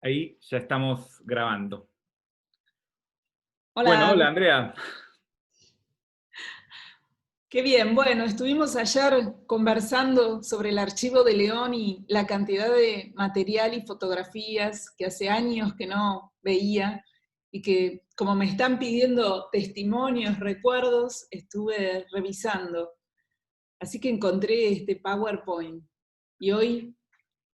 Ahí ya estamos grabando. Bueno, Hola, hola Andrea. qué bien. Bueno, estuvimos ayer conversando sobre el Archivo de León y la cantidad de material y fotografías que hace años que no veía y que, como me están pidiendo testimonios, recuerdos, estuve revisando. Así que encontré este PowerPoint. Y hoy,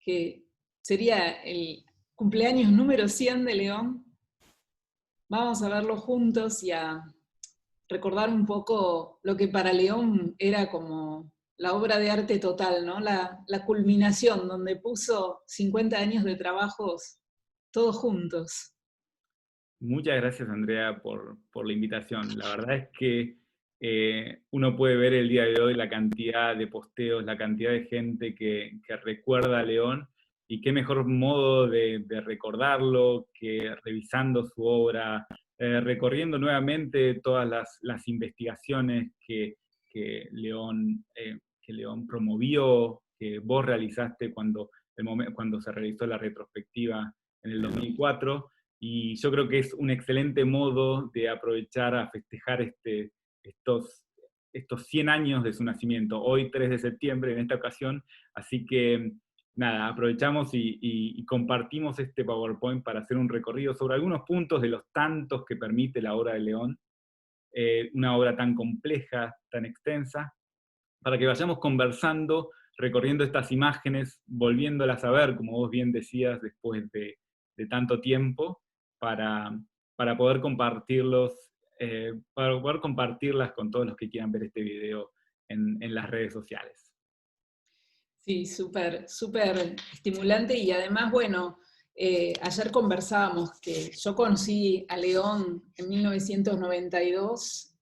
que sería el cumpleaños número 100 de León, vamos a verlo juntos y a recordar un poco lo que para León era como la obra de arte total, ¿no? La culminación, donde puso 50 años de trabajos todos juntos. Muchas gracias Andrea por la invitación. La verdad es que uno puede ver el día de hoy la cantidad de posteos, la cantidad de gente que recuerda a León, y qué mejor modo de recordarlo que revisando su obra, recorriendo nuevamente todas las investigaciones que León promovió, que vos realizaste cuando se realizó la retrospectiva en el 2004. Y yo creo que es un excelente modo de aprovechar a festejar estos, estos 100 años de su nacimiento, hoy 3 de septiembre en esta ocasión. Así que nada, aprovechamos y compartimos este PowerPoint para hacer un recorrido sobre algunos puntos de los tantos que permite la obra de León, una obra tan compleja, tan extensa, para que vayamos conversando, recorriendo estas imágenes, volviéndolas a ver, como vos bien decías, después de tanto tiempo, para, para poder para poder compartirlas con todos los que quieran ver este video en las redes sociales. Sí, súper, súper estimulante y además, bueno, ayer conversábamos que yo conocí a León en 1992,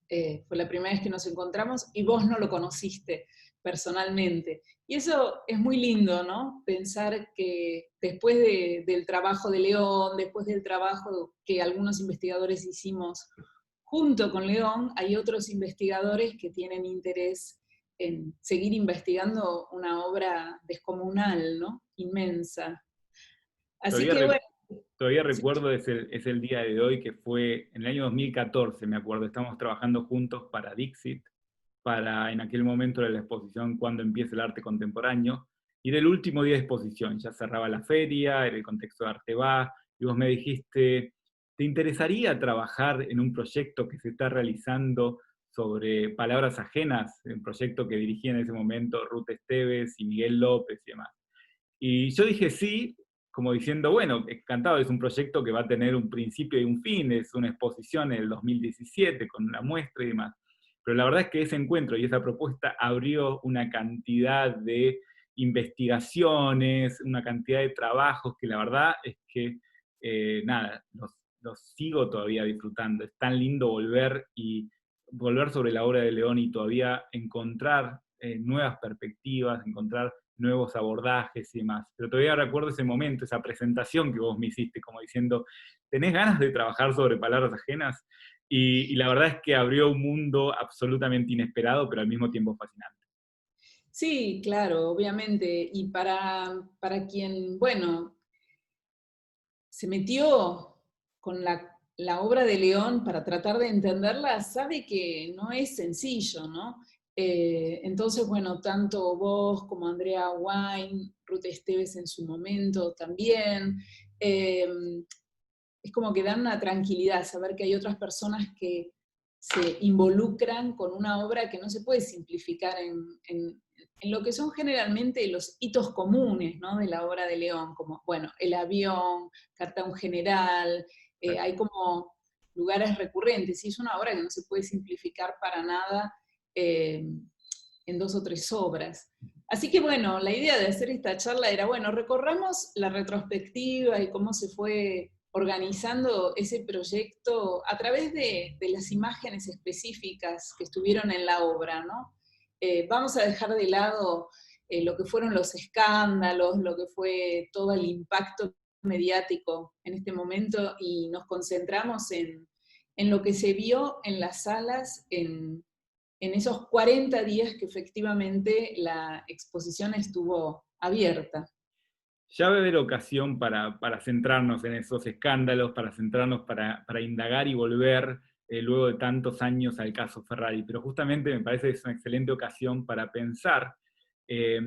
fue la primera vez que nos encontramos y vos no lo conociste personalmente. Y eso es muy lindo, ¿no? Pensar que después del trabajo de León, después del trabajo que algunos investigadores hicimos junto con León, hay otros investigadores que tienen interés en seguir investigando una obra descomunal, ¿no? Inmensa. Así Todavía, que bueno, todavía sí, recuerdo es el día de hoy, que fue en el año 2014, me acuerdo, estamos trabajando juntos para Dixit, para en aquel momento de la exposición Cuando empieza el arte contemporáneo, y del último día de exposición, ya cerraba la feria, era el contexto de Arte Va, y vos me dijiste, ¿te interesaría trabajar en un proyecto que se está realizando sobre palabras ajenas? Un proyecto que dirigía en ese momento Ruth Esteves y Miguel López y demás. Y yo dije sí, como diciendo, bueno, encantado, es un proyecto que va a tener un principio y un fin, es una exposición en el 2017 con una muestra y demás. Pero la verdad es que ese encuentro y esa propuesta abrió una cantidad de investigaciones, una cantidad de trabajos que la verdad es que, nada, los sigo todavía disfrutando. Es tan lindo volver sobre la obra de León y todavía encontrar nuevas perspectivas, encontrar nuevos abordajes y demás. Pero todavía recuerdo ese momento, esa presentación que vos me hiciste, como diciendo, ¿tenés ganas de trabajar sobre palabras ajenas? Y la verdad es que abrió un mundo absolutamente inesperado, pero al mismo tiempo fascinante. sí, claro, obviamente. Y para quien, bueno, se metió con la obra de León para tratar de entenderla, sabe que no es sencillo, ¿no? Entonces, bueno, tanto vos como Andrea Wine, Ruth Esteves en su momento también, eh, es como que dan una tranquilidad, saber que hay otras personas que se involucran con una obra que no se puede simplificar en lo que son generalmente los hitos comunes, ¿no? De la obra de León, como, bueno, el avión, Carta a un general, hay como lugares recurrentes, y es una obra que no se puede simplificar para nada eh, en dos o tres obras. Así que bueno, la idea de hacer esta charla era, bueno, recorramos la retrospectiva y cómo se fue organizando ese proyecto a través de las imágenes específicas que estuvieron en la obra, ¿no? Vamos a dejar de lado lo que fueron los escándalos, lo que fue todo el impacto mediático en este momento y nos concentramos en lo que se vio en las salas en esos 40 días que efectivamente la exposición estuvo abierta. Ya va a haber ocasión para centrarnos en esos escándalos, para centrarnos, para indagar y volver luego de tantos años al caso Ferrari. Pero justamente me parece que es una excelente ocasión para pensar eh,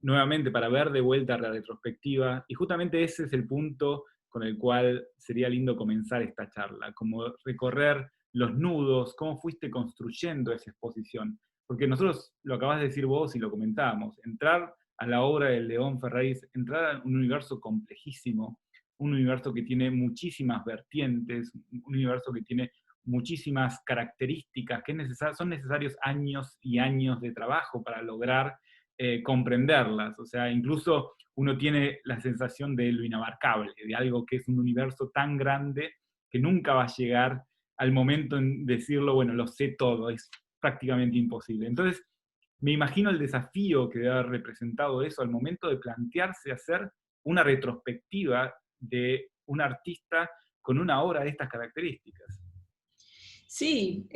nuevamente, para ver de vuelta la retrospectiva. Y justamente ese es el punto con el cual sería lindo comenzar esta charla, como recorrer los nudos, cómo fuiste construyendo esa exposición. Porque nosotros, lo acabas de decir vos y lo comentábamos, entrar a la obra de León Ferraris, entrar a un universo complejísimo, un universo que tiene muchísimas vertientes, un universo que tiene muchísimas características, que son necesarios años y años de trabajo para lograr comprenderlas. O sea, incluso uno tiene la sensación de lo inabarcable, de algo que es un universo tan grande que nunca va a llegar al momento en decirlo, bueno, lo sé todo, es prácticamente imposible. Entonces, me imagino el desafío que debe haber representado eso al momento de plantearse hacer una retrospectiva de un artista con una obra de estas características. Sí,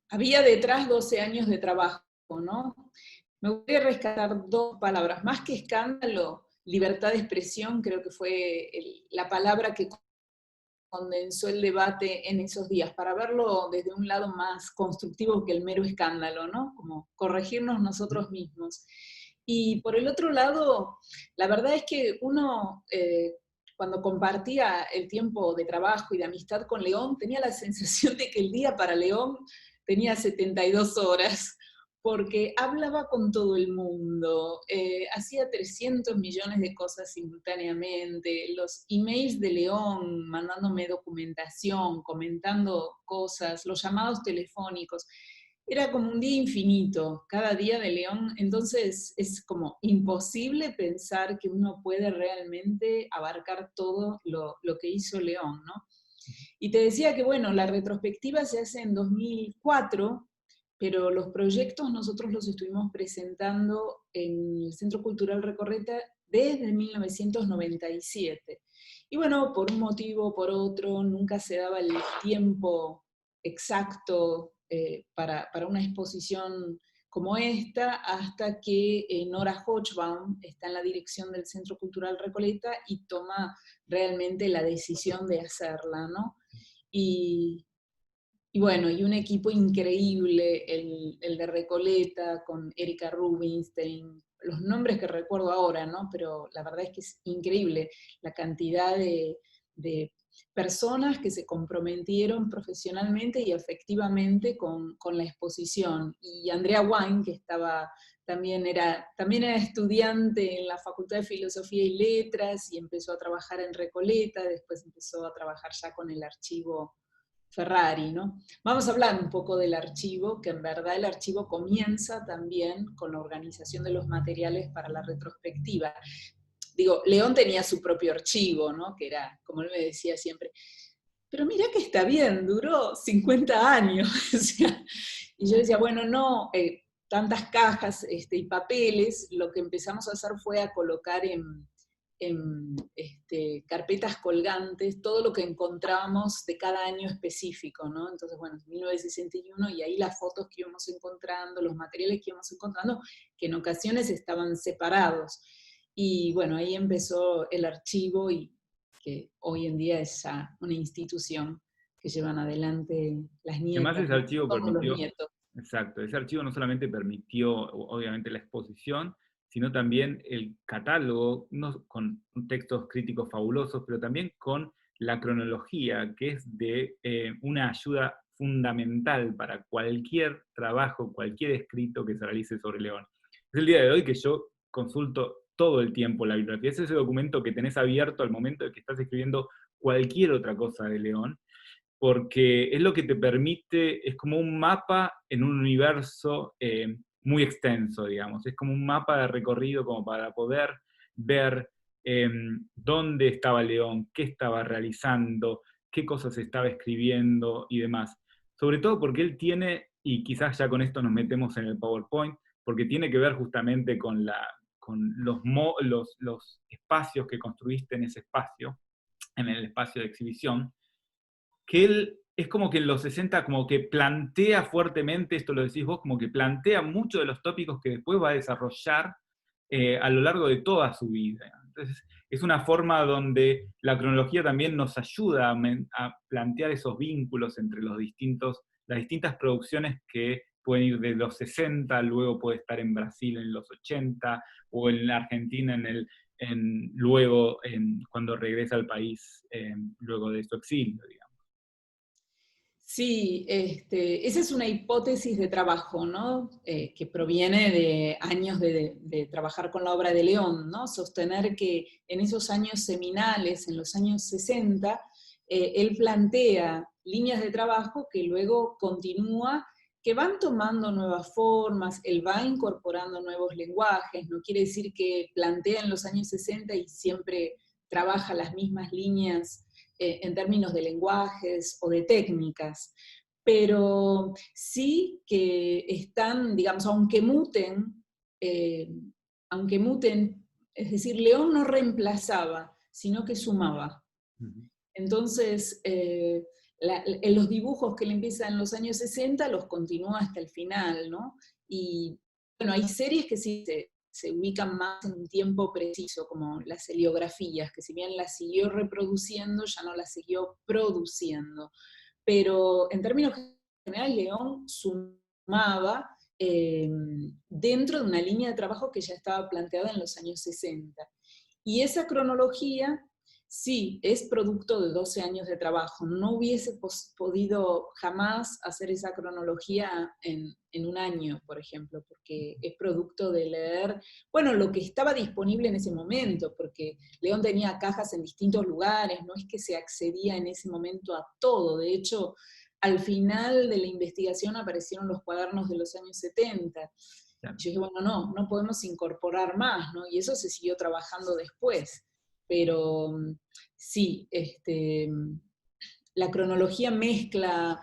había detrás 12 años de trabajo, ¿no? Me voy a rescatar dos palabras, más que escándalo, libertad de expresión, creo que fue la palabra que condensó el debate en esos días, para verlo desde un lado más constructivo que el mero escándalo, ¿no? Como corregirnos nosotros mismos. Y por el otro lado, la verdad es que uno, cuando compartía el tiempo de trabajo y de amistad con León, tenía la sensación de que el día para León tenía 72 horas, porque hablaba con todo el mundo, hacía 300 millones de cosas simultáneamente, los emails de León mandándome documentación, comentando cosas, los llamados telefónicos, era como un día infinito, cada día de León, entonces es como imposible pensar que uno puede realmente abarcar todo lo que hizo León, ¿no? Y te decía que, bueno, la retrospectiva se hace en 2004, pero los proyectos nosotros los estuvimos presentando en el Centro Cultural Recorreta desde 1997. Y bueno, por un motivo o por otro, nunca se daba el tiempo exacto para una exposición como esta, hasta que Nora Hochbaum está en la dirección del Centro Cultural Recoleta y toma realmente la decisión de hacerla, ¿no? Y, y bueno, y un equipo increíble, el de Recoleta, con Erika Rubinstein, los nombres que recuerdo ahora, ¿no? Pero la verdad es que es increíble la cantidad de personas que se comprometieron profesionalmente y efectivamente con la exposición. Y Andrea Wine, que estaba, también era estudiante en la Facultad de Filosofía y Letras y empezó a trabajar en Recoleta, después empezó a trabajar ya con el archivo Ferrari, ¿no? Vamos a hablar un poco del archivo, que en verdad el archivo comienza también con la organización de los materiales para la retrospectiva. Digo, León tenía su propio archivo, ¿no? Que era, como él me decía siempre, pero mira que está bien, duró 50 años. O sea, y yo decía, bueno, no, tantas cajas y papeles, lo que empezamos a hacer fue a colocar en carpetas colgantes todo lo que encontrábamos de cada año específico, ¿no? Entonces, bueno, 1961, y ahí las fotos que íbamos encontrando, los materiales que íbamos encontrando, que en ocasiones estaban separados. Y bueno, ahí empezó el archivo y que hoy en día es ya una institución que llevan adelante las Además, nietas, ese ¿no? archivo Todos los permitió, nietos. exacto, ese archivo no solamente permitió, obviamente, la exposición, sino también el catálogo, no, con textos críticos fabulosos, pero también con la cronología, que es de una ayuda fundamental para cualquier trabajo, cualquier escrito que se realice sobre León. Es el día de hoy que yo consulto todo el tiempo la bibliografía. Es ese documento que tenés abierto al momento de que estás escribiendo cualquier otra cosa de León, porque es lo que te permite, es como un mapa en un universo muy extenso, digamos. Es como un mapa de recorrido como para poder ver dónde estaba León, qué estaba realizando, qué cosas estaba escribiendo y demás. Sobre todo porque él tiene, y quizás ya con esto nos metemos en el PowerPoint, porque tiene que ver justamente con los espacios que construiste en ese espacio, en el espacio de exhibición, que él es como que en los 60 como que plantea fuertemente, esto lo decís vos, como que plantea muchos de los tópicos que después va a desarrollar a lo largo de toda su vida. Entonces, es una forma donde la cronología también nos ayuda a plantear esos vínculos entre las distintas producciones que pueden ir de los 60, luego puede estar en Brasil en los 80, o en la Argentina cuando regresa al país, luego de su exilio, digamos. Sí, esa es una hipótesis de trabajo, ¿no? Que proviene de años de trabajar con la obra de León, ¿no? Sostener que en esos años seminales, en los años 60, él plantea líneas de trabajo que luego continúa, que van tomando nuevas formas, él va incorporando nuevos lenguajes, no quiere decir que plantea en los años 60 y siempre trabaja las mismas líneas en términos de lenguajes o de técnicas, pero sí que están, digamos, aunque muten, es decir, León no reemplazaba, sino que sumaba. Ujú. Entonces, en los dibujos que él empieza en los años 60 los continúa hasta el final, ¿no? Y bueno, hay series que sí se ubican más en un tiempo preciso, como las heliografías, que si bien las siguió reproduciendo, ya no las siguió produciendo. Pero en términos generales, León sumaba dentro de una línea de trabajo que ya estaba planteada en los años 60. Y esa cronología, sí, es producto de 12 años de trabajo. No hubiese podido jamás hacer esa cronología en un año, por ejemplo, porque es producto de leer, bueno, lo que estaba disponible en ese momento, porque León tenía cajas en distintos lugares, no es que se accedía en ese momento a todo. De hecho, al final de la investigación aparecieron los cuadernos de los años 70. Claro. Yo dije, bueno, no podemos incorporar más, ¿no? Y eso se siguió trabajando después. Pero sí, la cronología mezcla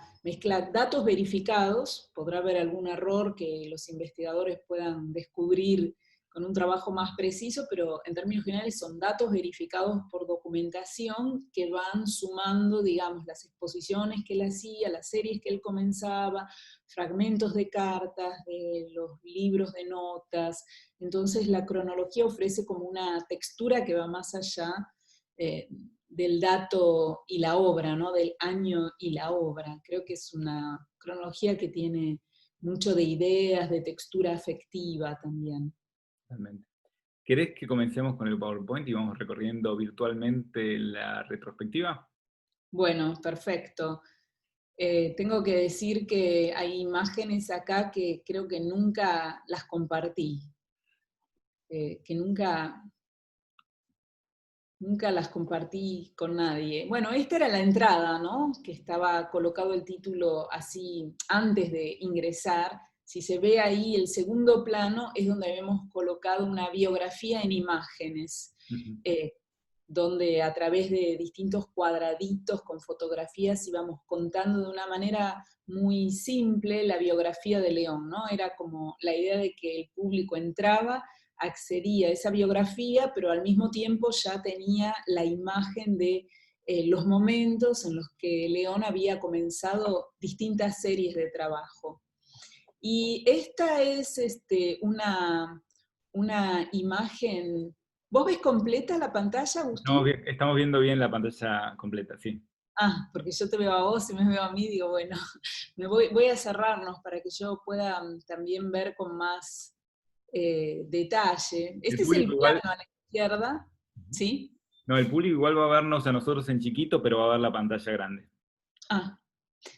datos verificados, podrá haber algún error que los investigadores puedan descubrir con un trabajo más preciso, pero en términos generales son datos verificados por documentación que van sumando, digamos, las exposiciones que él hacía, las series que él comenzaba, fragmentos de cartas, de los libros de notas. Entonces la cronología ofrece como una textura que va más allá eh, del dato y la obra, ¿no? Del año y la obra. Creo que es una cronología que tiene mucho de ideas, de textura afectiva también. Realmente. ¿Querés que comencemos con el PowerPoint y vamos recorriendo virtualmente la retrospectiva? Bueno, perfecto. Tengo que decir que hay imágenes acá que creo que nunca las compartí, que nunca las compartí con nadie. Bueno, esta era la entrada, ¿no? Que estaba colocado el título así antes de ingresar. Si se ve ahí el segundo plano es donde habíamos colocado una biografía en imágenes, Ujú. donde a través de distintos cuadraditos con fotografías íbamos contando de una manera muy simple la biografía de León, ¿no? Era como la idea de que el público entraba, accedía a esa biografía, pero al mismo tiempo ya tenía la imagen de los momentos en los que León había comenzado distintas series de trabajo. Y esta es una imagen. ¿Vos ves completa la pantalla, Agustín? Estamos viendo bien la pantalla completa, sí. Ah, porque yo te veo a vos y me veo a mí, digo, bueno, voy a cerrarnos para que yo pueda también ver con más detalle. El Este es público el plano igual, a la izquierda, Ujú. ¿sí? No, el público igual va a vernos a nosotros en chiquito, pero va a ver la pantalla grande. Ah,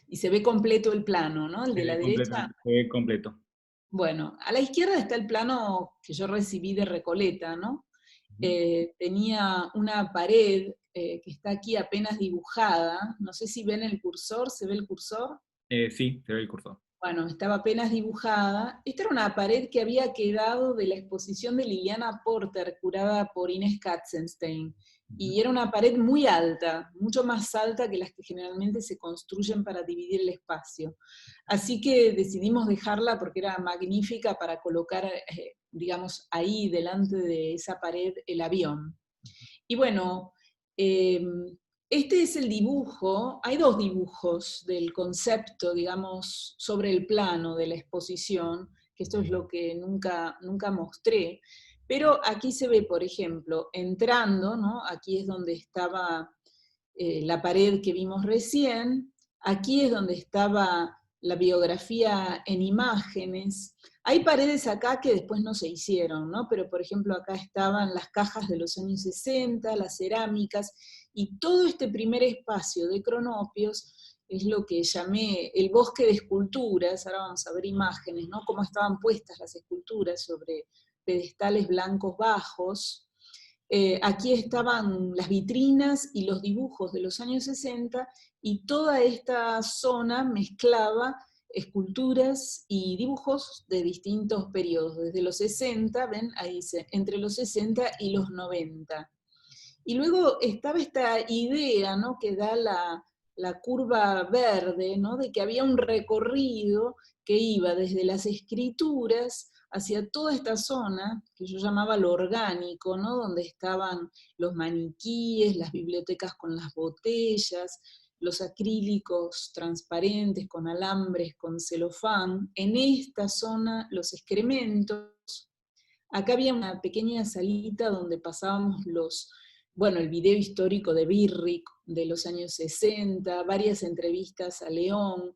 y se ve completo el plano, ¿no? El Se de la ve derecha. se ve completo. Bueno, a la izquierda está el plano que yo recibí de Recoleta, ¿no? Ujú. Tenía una pared que está aquí apenas dibujada, no sé si ven el cursor, ¿se ve el cursor? Sí, se ve el cursor. Bueno, estaba apenas dibujada. Esta era una pared que había quedado de la exposición de Liliana Porter, curada por Inés Katzenstein. Ujú. Y era una pared muy alta, mucho más alta que las que generalmente se construyen para dividir el espacio. Así que decidimos dejarla porque era magnífica para colocar, digamos, ahí delante de esa pared el avión. Y bueno, este es el dibujo, hay dos dibujos del concepto, digamos, sobre el plano de la exposición, que esto es lo que nunca mostré, Pero aquí se ve, por ejemplo, entrando, ¿no? Aquí es donde estaba la pared que vimos recién, aquí es donde estaba la biografía en imágenes. Hay paredes acá que después no se hicieron, ¿no? Pero por ejemplo acá estaban las cajas de los años 60, las cerámicas, y todo este primer espacio de cronopios es lo que llamé el bosque de esculturas. Ahora vamos a ver imágenes, ¿no? Cómo estaban puestas las esculturas sobre pedestales blancos bajos. Aquí estaban las vitrinas y los dibujos de los años 60, y toda esta zona mezclaba esculturas y dibujos de distintos periodos, desde los 60, ven, ahí dice, entre los 60 y los 90. Y luego estaba esta idea, ¿no?, que da la curva verde, ¿no?, de que había un recorrido que iba desde las escrituras hacia toda esta zona, que yo llamaba lo orgánico, ¿no?, donde estaban los maniquíes, las bibliotecas con las botellas, los acrílicos transparentes con alambres, con celofán. En esta zona los excrementos. Acá había una pequeña salita donde pasábamos el video histórico de Birrick de los años 60, varias entrevistas a León,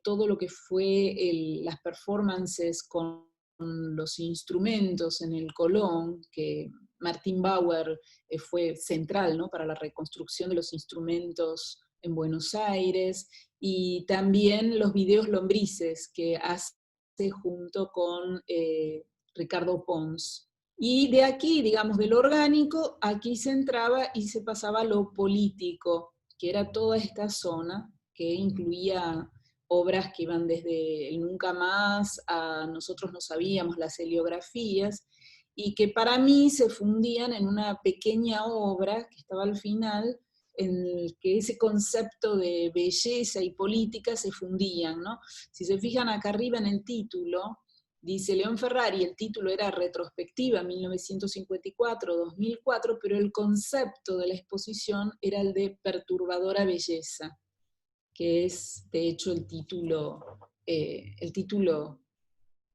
todo lo que fue las performances con los instrumentos en el Colón, que Martín Bauer fue central, ¿no?, para la reconstrucción de los instrumentos en Buenos Aires, y también los videos lombrices que hace junto con Ricardo Pons. Y de aquí, digamos, de lo orgánico, aquí se entraba y se pasaba a lo político, que era toda esta zona que incluía obras que iban desde el Nunca Más a Nosotros no sabíamos, las heliografías, y que para mí se fundían en una pequeña obra que estaba al final, en el que ese concepto de belleza y política se fundían, ¿no? Si se fijan acá arriba en el título, dice León Ferrari, el título era Retrospectiva 1954-2004, pero el concepto de la exposición era el de Perturbadora Belleza, que es de hecho el título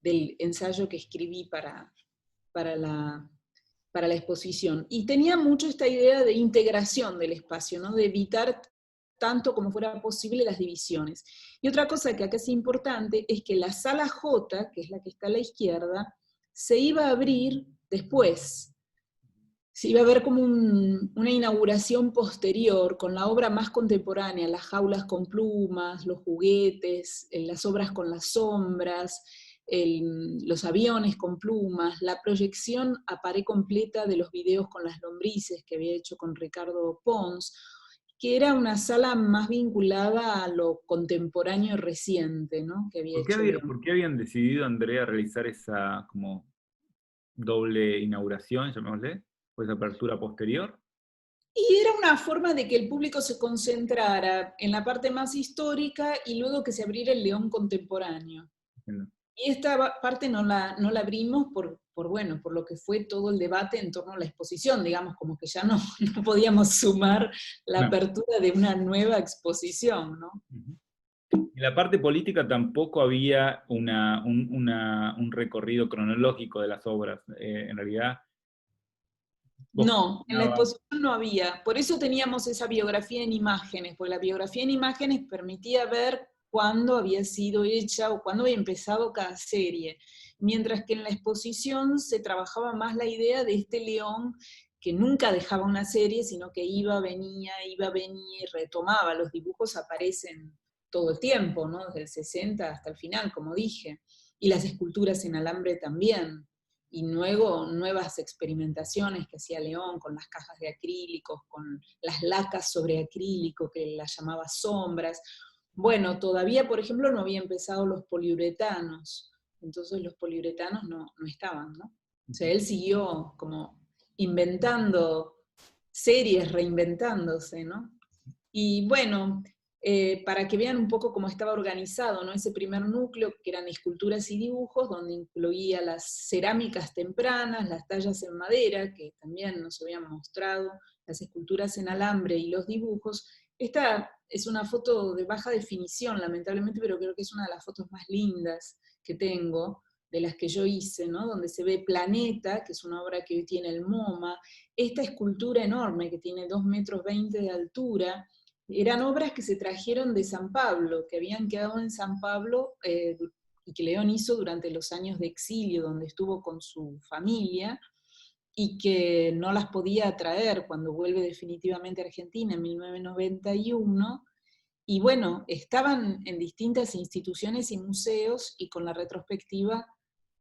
del ensayo que escribí para la, para la exposición. Y tenía mucho esta idea de integración del espacio, ¿no?, de evitar tanto como fuera posible las divisiones. Y otra cosa que acá es importante es que la sala J, que es la que está a la izquierda, se iba a abrir después. Se iba a ver como una inauguración posterior con la obra más contemporánea, las jaulas con plumas, los juguetes, las obras con las sombras, los aviones con plumas, la proyección a pared completa de los videos con las lombrices que había hecho con Ricardo Pons, que era una sala más vinculada a lo contemporáneo y reciente, ¿no?, que había hecho León. ¿Por qué habían decidido, Andrea, realizar esa como doble inauguración, llamémosle, o esa apertura posterior? Y era una forma de que el público se concentrara en la parte más histórica y luego que se abriera el León contemporáneo. Entiendo. Y esta parte no la abrimos por lo que fue todo el debate en torno a la exposición, digamos, como que ya no, no podíamos sumar la No. apertura de una nueva exposición, ¿no? Ujú. En la parte política tampoco había un recorrido cronológico de las obras. En realidad, vos No, en la mencionabas. exposición no había. Por eso teníamos esa biografía en imágenes, porque la biografía en imágenes permitía ver cuándo había sido hecha o cuándo había empezado cada serie. Mientras que en la exposición se trabajaba más la idea de este León que nunca dejaba una serie, sino que iba, venía y retomaba. Los dibujos aparecen todo el tiempo, ¿no?, desde el 60 hasta el final, como dije. Y las esculturas en alambre también. Y luego nuevas experimentaciones que hacía León con las cajas de acrílicos, con las lacas sobre acrílico, que las llamaba sombras. Bueno, todavía, por ejemplo, no había empezado los poliuretanos, entonces los poliuretanos no estaban, ¿no? O sea, él siguió como inventando series, reinventándose, ¿no? Y bueno, para que vean un poco cómo estaba organizado, ¿no?, ese primer núcleo, que eran esculturas y dibujos, donde incluía las cerámicas tempranas, las tallas en madera, que también nos habían mostrado, las esculturas en alambre y los dibujos. Esta es una foto de baja definición, lamentablemente, pero creo que es una de las fotos más lindas que tengo, de las que yo hice, ¿no? Donde se ve Planeta, que es una obra que hoy tiene el MoMA, esta escultura enorme que tiene 2,20 metros de altura, eran obras que se trajeron de San Pablo, que habían quedado en San Pablo, y que León hizo durante los años de exilio, donde estuvo con su familia, y que no las podía traer cuando vuelve definitivamente a Argentina en 1991, y bueno, estaban en distintas instituciones y museos, y con la retrospectiva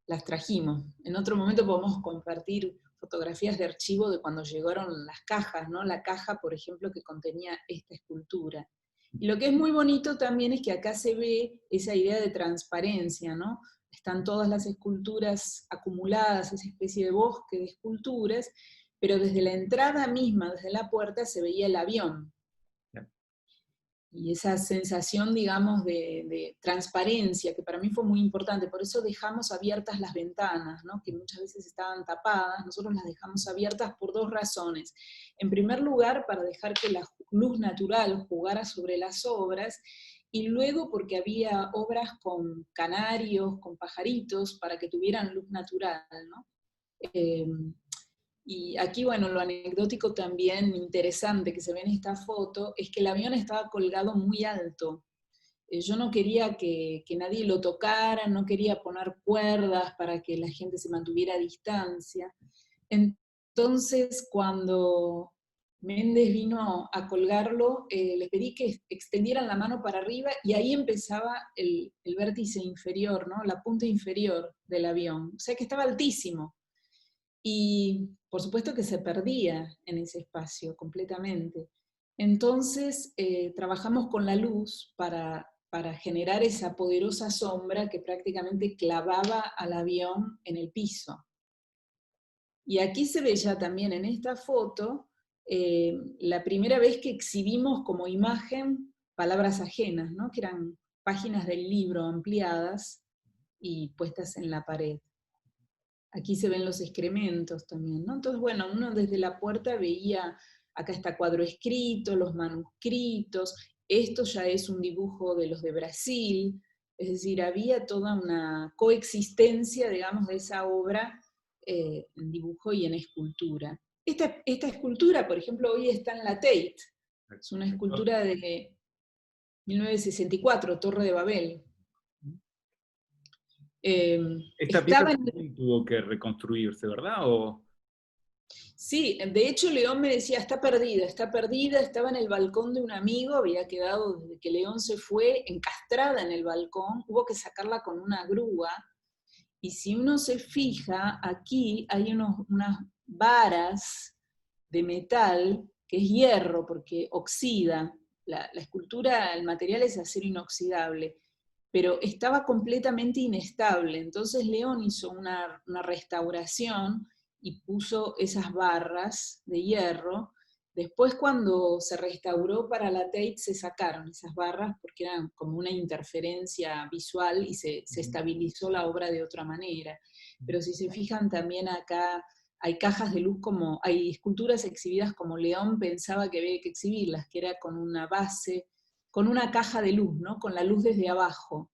las trajimos. En otro momento podemos compartir fotografías de archivo de cuando llegaron las cajas, ¿no? La caja, por ejemplo, que contenía esta escultura. Y lo que es muy bonito también es que acá se ve esa idea de transparencia, ¿no? Están todas las esculturas acumuladas, esa especie de bosque de esculturas, pero desde la entrada misma, desde la puerta, se veía el avión. Y esa sensación, digamos, de transparencia, que para mí fue muy importante, por eso dejamos abiertas las ventanas, ¿no? Que muchas veces estaban tapadas, nosotros las dejamos abiertas por dos razones. En primer lugar, para dejar que la luz natural jugara sobre las obras, y luego porque había obras con canarios, con pajaritos, para que tuvieran luz natural, ¿no? Y aquí, bueno, lo anecdótico también interesante que se ve en esta foto es que el avión estaba colgado muy alto. Yo no quería que nadie lo tocara, no quería poner cuerdas para que la gente se mantuviera a distancia. Entonces, cuando Méndez vino a colgarlo, les pedí que extendieran la mano para arriba y ahí empezaba el vértice inferior, ¿no? La punta inferior del avión. O sea que estaba altísimo. Y por supuesto que se perdía en ese espacio completamente. Entonces trabajamos con la luz para generar esa poderosa sombra que prácticamente clavaba al avión en el piso. Y aquí se ve ya también en esta foto la primera vez que exhibimos como imagen palabras ajenas, ¿no? Que eran páginas del libro ampliadas y puestas en la pared. Aquí se ven los excrementos también, ¿no? Entonces, bueno, uno desde la puerta veía, acá está cuadro escrito, los manuscritos, esto ya es un dibujo de los de Brasil, es decir, había toda una coexistencia, digamos, de esa obra en dibujo y en escultura. Esta escultura, por ejemplo, hoy está en la Tate, es una escultura de 1964, Torre de Babel. Esta pieza también tuvo que reconstruirse, ¿verdad? Sí, de hecho León me decía, está perdida, estaba en el balcón de un amigo, había quedado desde que León se fue encastrada en el balcón, hubo que sacarla con una grúa, y si uno se fija, aquí hay unas varas de metal, que es hierro, porque oxida, la escultura, el material es acero inoxidable, pero estaba completamente inestable, entonces León hizo una restauración, y puso esas barras de hierro. Después cuando se restauró para la Tate se sacaron esas barras porque eran como una interferencia visual y se estabilizó la obra de otra manera. Pero si se fijan también acá hay cajas de luz hay esculturas exhibidas como León pensaba que había que exhibirlas, que era con una base, con una caja de luz, ¿no? Con la luz desde abajo.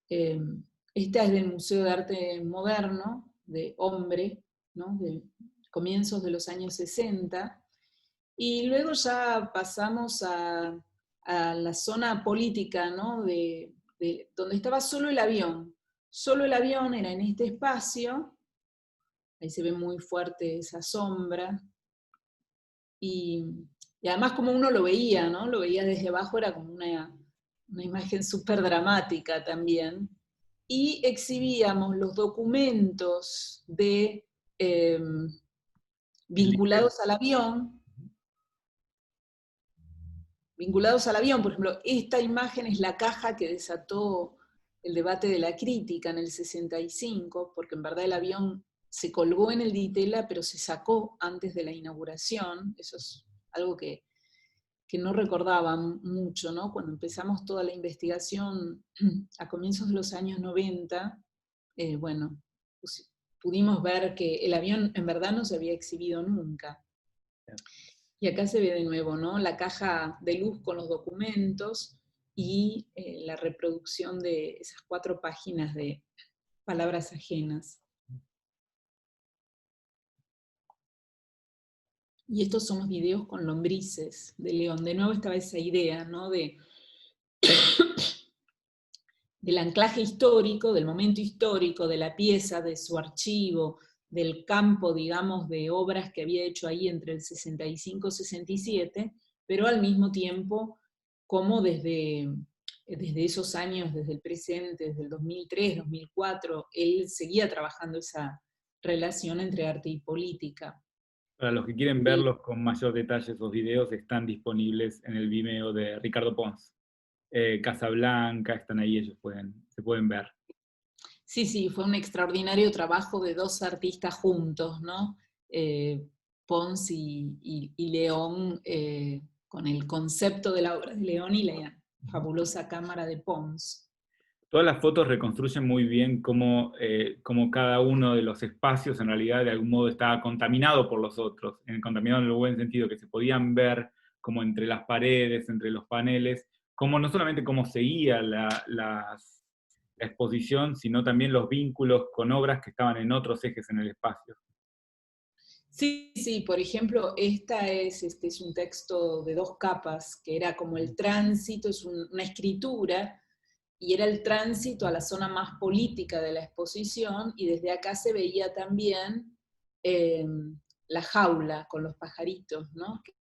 Esta es del Museo de Arte Moderno, de Hombre, ¿no? De comienzos de los años 60, y luego ya pasamos a la zona política, ¿no? Donde estaba solo el avión. Solo el avión era en este espacio, ahí se ve muy fuerte esa sombra, y además como uno lo veía, ¿no? Lo veía desde abajo, era como una imagen súper dramática también. Y exhibíamos los documentos vinculados al avión, por ejemplo, esta imagen es la caja que desató el debate de la crítica en el 65, porque en verdad el avión se colgó en el Ditela, pero se sacó antes de la inauguración, eso es algo que no recordaba mucho, ¿no? Cuando empezamos toda la investigación a comienzos de los años 90, bueno, pues, pudimos ver que el avión en verdad no se había exhibido nunca. Y acá se ve de nuevo, ¿no? La caja de luz con los documentos y la reproducción de esas 4 páginas de palabras ajenas. Y estos son los videos con lombrices de León. De nuevo estaba esa idea, ¿no? Del anclaje histórico, del momento histórico, de la pieza, de su archivo, del campo, digamos, de obras que había hecho ahí entre el 65 y 67, pero al mismo tiempo, como desde esos años, desde el presente, desde el 2003, 2004, él seguía trabajando esa relación entre arte y política. Para los que quieren verlos con mayor detalle, esos videos están disponibles en el Vimeo de Ricardo Pons. Casablanca, están ahí, se pueden ver. Sí, sí, fue un extraordinario trabajo de dos artistas juntos, ¿no? Pons y León, con el concepto de la obra de León y la fabulosa cámara de Pons. Todas las fotos reconstruyen muy bien cómo cada uno de los espacios en realidad de algún modo estaba contaminado por los otros, contaminado en el buen sentido, que se podían ver como entre las paredes, entre los paneles, como no solamente cómo seguía la exposición, sino también los vínculos con obras que estaban en otros ejes en el espacio. Sí, sí, por ejemplo, este es un texto de dos capas, que era como el tránsito, es una escritura, y era el tránsito a la zona más política de la exposición, y desde acá se veía también la jaula con los pajaritos, ¿no? Que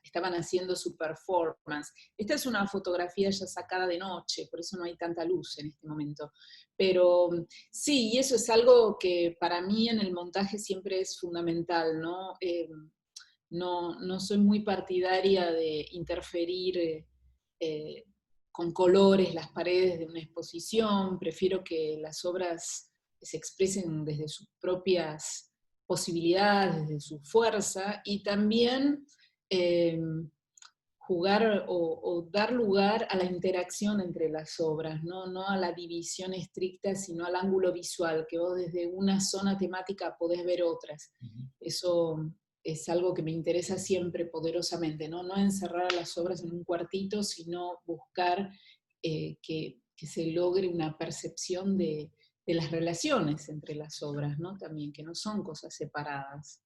estaban haciendo su performance. Esta es una fotografía ya sacada de noche, por eso no hay tanta luz en este momento. Pero sí, y eso es algo que para mí en el montaje siempre es fundamental, ¿no? No soy muy partidaria de interferir con colores las paredes de una exposición, prefiero que las obras se expresen desde sus propias posibilidades, desde su fuerza, y también eh, jugar o dar lugar a la interacción entre las obras, ¿no? A la división estricta, sino al ángulo visual, que vos desde una zona temática podés ver otras. Eso es algo que me interesa siempre poderosamente, ¿no? No encerrar las obras en un cuartito, sino buscar que se logre una percepción de las relaciones entre las obras, ¿no? También, que no son cosas separadas.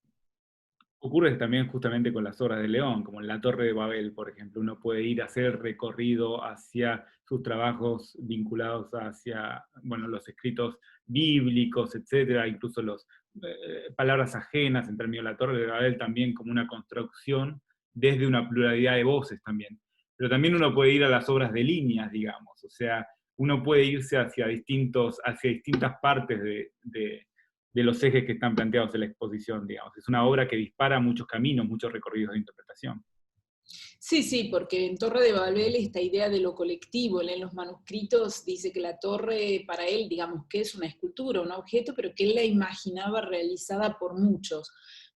Ocurre también justamente con las obras de León, como en la Torre de Babel, por ejemplo. Uno puede ir a hacer el recorrido hacia sus trabajos vinculados hacia, bueno, los escritos bíblicos, etcétera, incluso las palabras ajenas, en términos de la Torre de Babel también como una construcción desde una pluralidad de voces también. Pero también uno puede ir a las obras de líneas, digamos, o sea, uno puede irse hacia distintas partes de los ejes que están planteados en la exposición, digamos. Es una obra que dispara muchos caminos, muchos recorridos de interpretación. Sí, sí, porque en Torre de Babel esta idea de lo colectivo, él en los manuscritos dice que la torre para él, digamos, que es una escultura, un objeto, pero que él la imaginaba realizada por muchos,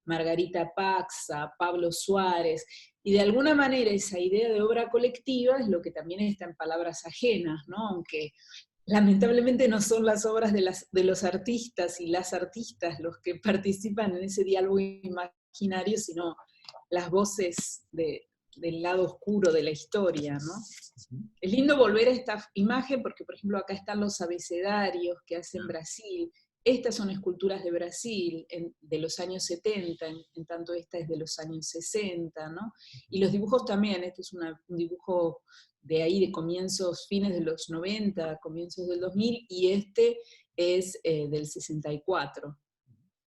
Margarita Paxa, Pablo Suárez, y de alguna manera esa idea de obra colectiva es lo que también está en palabras ajenas, ¿no? Aunque lamentablemente no son las obras de los artistas y las artistas los que participan en ese diálogo imaginario, sino las voces del lado oscuro de la historia, ¿no? Es lindo volver a esta imagen porque, por ejemplo, acá están los abecedarios que hacen Brasil. Estas son esculturas de Brasil de los años 70, en tanto esta es de los años 60, ¿no? Y los dibujos también, este es un dibujo de ahí, de comienzos, fines de los 90, comienzos del 2000, y este es del 64.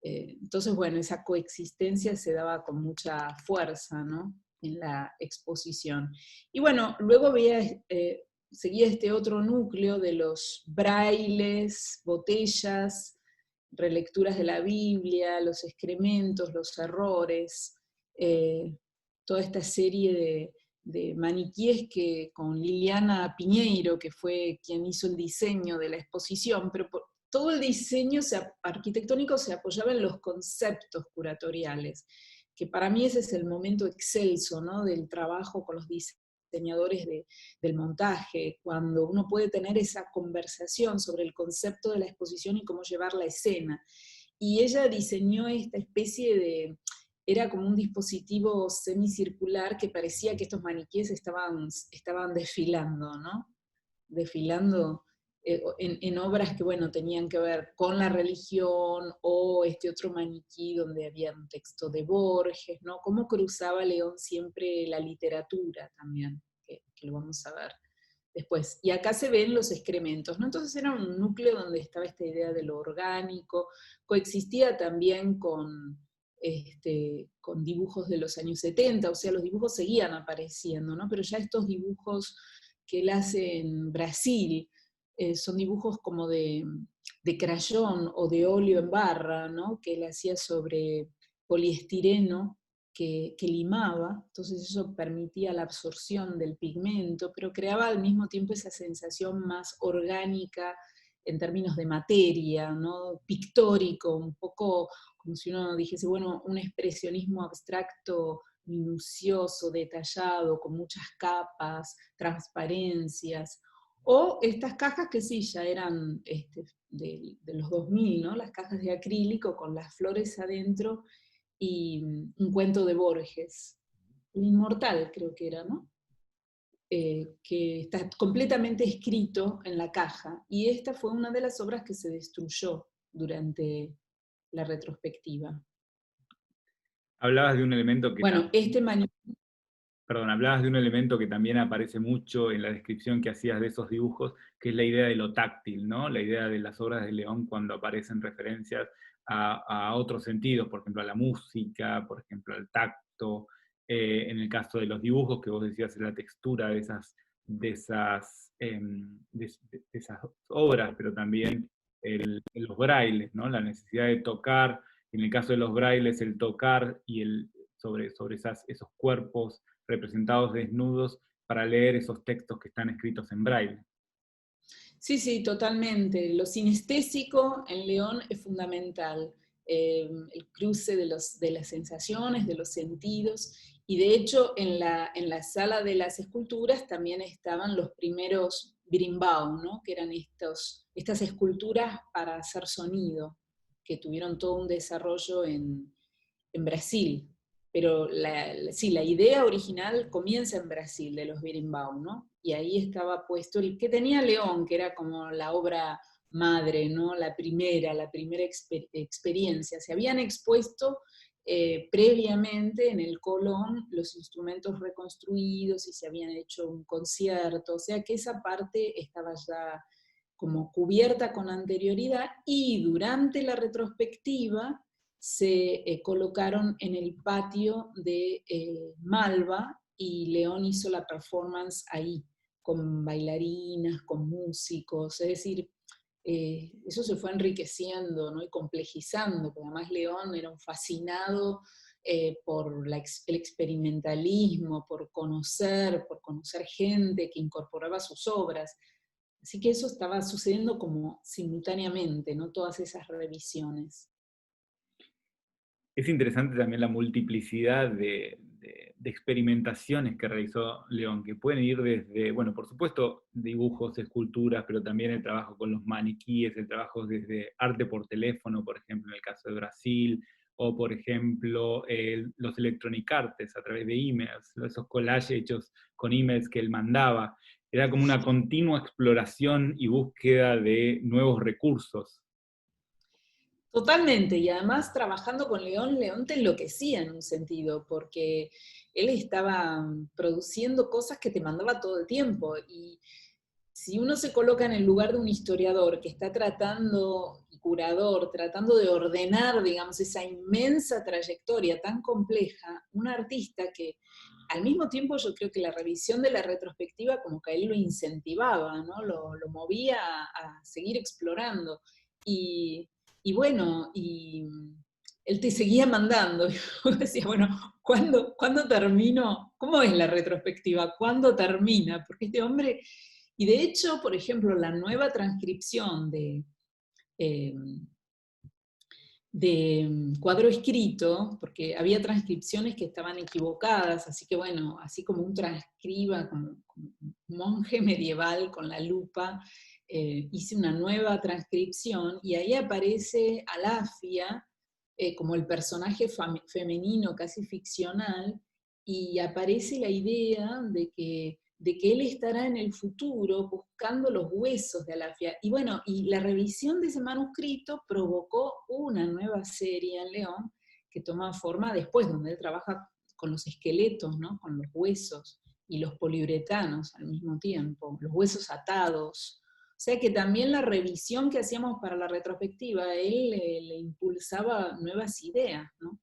Entonces, bueno, esa coexistencia se daba con mucha fuerza, ¿no? En la exposición. Y bueno, luego seguía este otro núcleo de los brailes, botellas, relecturas de la Biblia, los excrementos, los errores, toda esta serie de maniquíes que con Liliana Piñeiro, que fue quien hizo el diseño de la exposición, pero todo el diseño arquitectónico se apoyaba en los conceptos curatoriales, que para mí ese es el momento excelso, ¿no? Del trabajo con los diseñadores del montaje, cuando uno puede tener esa conversación sobre el concepto de la exposición y cómo llevar la escena. Y ella diseñó esta especie era como un dispositivo semicircular que parecía que estos maniquíes estaban desfilando, ¿no? Desfilando en obras que, bueno, tenían que ver con la religión, o este otro maniquí donde había un texto de Borges, ¿no? Cómo cruzaba León siempre la literatura también, que lo vamos a ver después. Y acá se ven los excrementos, ¿no? Entonces era un núcleo donde estaba esta idea de lo orgánico, coexistía también con dibujos de los años 70, o sea, los dibujos seguían apareciendo, ¿no? Pero ya estos dibujos que él hace en Brasil, son dibujos como de crayón o de óleo en barra, ¿no? Que él hacía sobre poliestireno, que limaba, entonces eso permitía la absorción del pigmento, pero creaba al mismo tiempo esa sensación más orgánica en términos de materia, ¿no? Pictórico, un poco como si uno dijese, bueno, un expresionismo abstracto, minucioso, detallado, con muchas capas, transparencias, o estas cajas que sí, ya eran de los 2000, ¿no? Las cajas de acrílico con las flores adentro, y un cuento de Borges, El Inmortal creo que era, ¿no? Que está completamente escrito en la caja, y esta fue una de las obras que se destruyó durante la retrospectiva. Hablabas de un elemento que Bueno, hablabas de un elemento que también aparece mucho en la descripción que hacías de esos dibujos, que es la idea de lo táctil, ¿no? La idea de las obras de León cuando aparecen referencias a otros sentidos, por ejemplo, a la música, por ejemplo, al tacto. En el caso de los dibujos, que vos decías, la textura de esas obras, pero también los brailes, ¿no? La necesidad de tocar, en el caso de los brailes, el tocar y sobre esos cuerpos representados desnudos para leer esos textos que están escritos en braille. Sí, sí, totalmente. Lo sinestésico en León es fundamental. El cruce de las sensaciones, de los sentidos. Y de hecho, en la sala de las esculturas también estaban los primeros berimbau, ¿no? Que eran estas esculturas para hacer sonido, que tuvieron todo un desarrollo en Brasil. Pero sí, la idea original comienza en Brasil, de los berimbau, ¿no? Y ahí estaba puesto el que tenía León, que era como la obra madre, ¿no? La primera experiencia. Se habían expuesto previamente en el Colón los instrumentos reconstruidos y se habían hecho un concierto, o sea que esa parte estaba ya como cubierta con anterioridad, y durante la retrospectiva se colocaron en el patio de Malva, y León hizo la performance ahí, con bailarinas, con músicos, es decir, eso se fue enriqueciendo, ¿no? Y complejizando, porque además León era un fascinado por el experimentalismo, por conocer gente que incorporaba sus obras. Así que eso estaba sucediendo como simultáneamente, ¿no? Todas esas revisiones. Es interesante también la multiplicidad de experimentaciones que realizó León, que pueden ir desde, bueno, por supuesto, dibujos, esculturas, pero también el trabajo con los maniquíes, el trabajo desde arte por teléfono, por ejemplo, en el caso de Brasil, o por ejemplo, los electronic arts a través de emails, esos collages hechos con emails que él mandaba. Era como una continua exploración y búsqueda de nuevos recursos. Totalmente, y además trabajando con León, León te enloquecía en un sentido, porque él estaba produciendo cosas que te mandaba todo el tiempo, y si uno se coloca en el lugar de un historiador que está tratando, y curador, tratando de ordenar, digamos, esa inmensa trayectoria tan compleja, un artista que al mismo tiempo yo creo que la revisión de la retrospectiva como que a él lo incentivaba, ¿no? Lo movía a seguir explorando. Y, y bueno, él te seguía mandando. Y yo decía, bueno, ¿cuándo termino? ¿Cómo es la retrospectiva? ¿Cuándo termina? Porque este hombre, y de hecho, por ejemplo, la nueva transcripción eh, de cuadro escrito, porque había transcripciones que estaban equivocadas, así que bueno, así como un transcriba, como un monje medieval con la lupa, hice una nueva transcripción, y ahí aparece Alafia como el personaje femenino casi ficcional, y aparece la idea de que de que él estará en el futuro buscando los huesos de Alafia. Y bueno, y la revisión de ese manuscrito provocó una nueva serie en León que toma forma después, donde él trabaja con los esqueletos, ¿no? Con los huesos y los poliuretanos al mismo tiempo, los huesos atados. O sea que también la revisión que hacíamos para la retrospectiva, a él le impulsaba nuevas ideas, ¿no?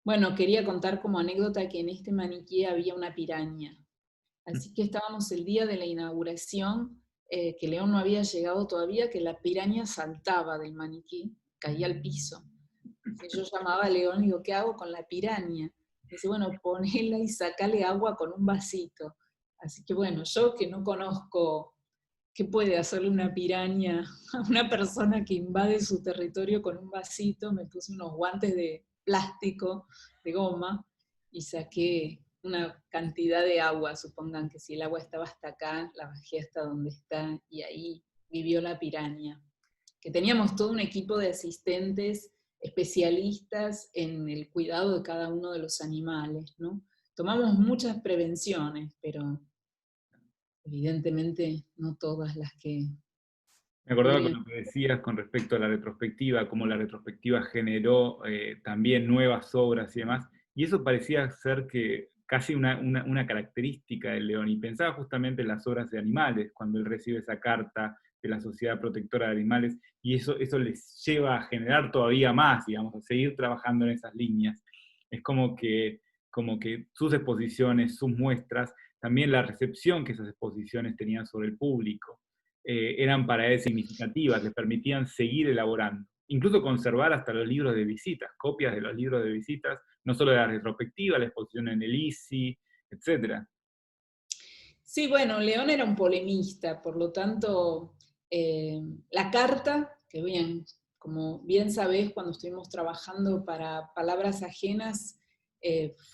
Bueno, quería contar como anécdota que en este maniquí había una piraña. Así que estábamos el día de la inauguración, que León no había llegado todavía, que la piraña saltaba del maniquí, caía al piso. Entonces yo llamaba a León y digo, ¿qué hago con la piraña? Dice, bueno, ponela y sacale agua con un vasito. Así que bueno, yo que no conozco qué puede hacerle una piraña a una persona que invade su territorio con un vasito, me puse unos guantes de plástico, de goma, y saqué una cantidad de agua, supongan que si el agua estaba hasta acá, la bajé hasta donde está, y ahí vivió la piraña. Que teníamos todo un equipo de asistentes especialistas en el cuidado de cada uno de los animales, ¿no? Tomamos muchas prevenciones, pero evidentemente no todas las que Me acordaba con podrían. lo que decías con respecto a la retrospectiva, cómo la retrospectiva generó también nuevas obras y demás, y eso parecía ser que casi una característica del León, y pensaba justamente en las obras de animales, cuando él recibe esa carta de la Sociedad Protectora de Animales, y eso les lleva a generar todavía más, digamos, a seguir trabajando en esas líneas. Es como que sus exposiciones, sus muestras, también la recepción que esas exposiciones tenían sobre el público, eran para él significativas, le permitían seguir elaborando, incluso conservar hasta los libros de visitas, copias de los libros de visitas, no solo de la retrospectiva, la exposición en el ISI, etc. Sí, bueno, León era un polemista, por lo tanto, la carta, que bien, como bien sabés, cuando estuvimos trabajando para Palabras Ajenas,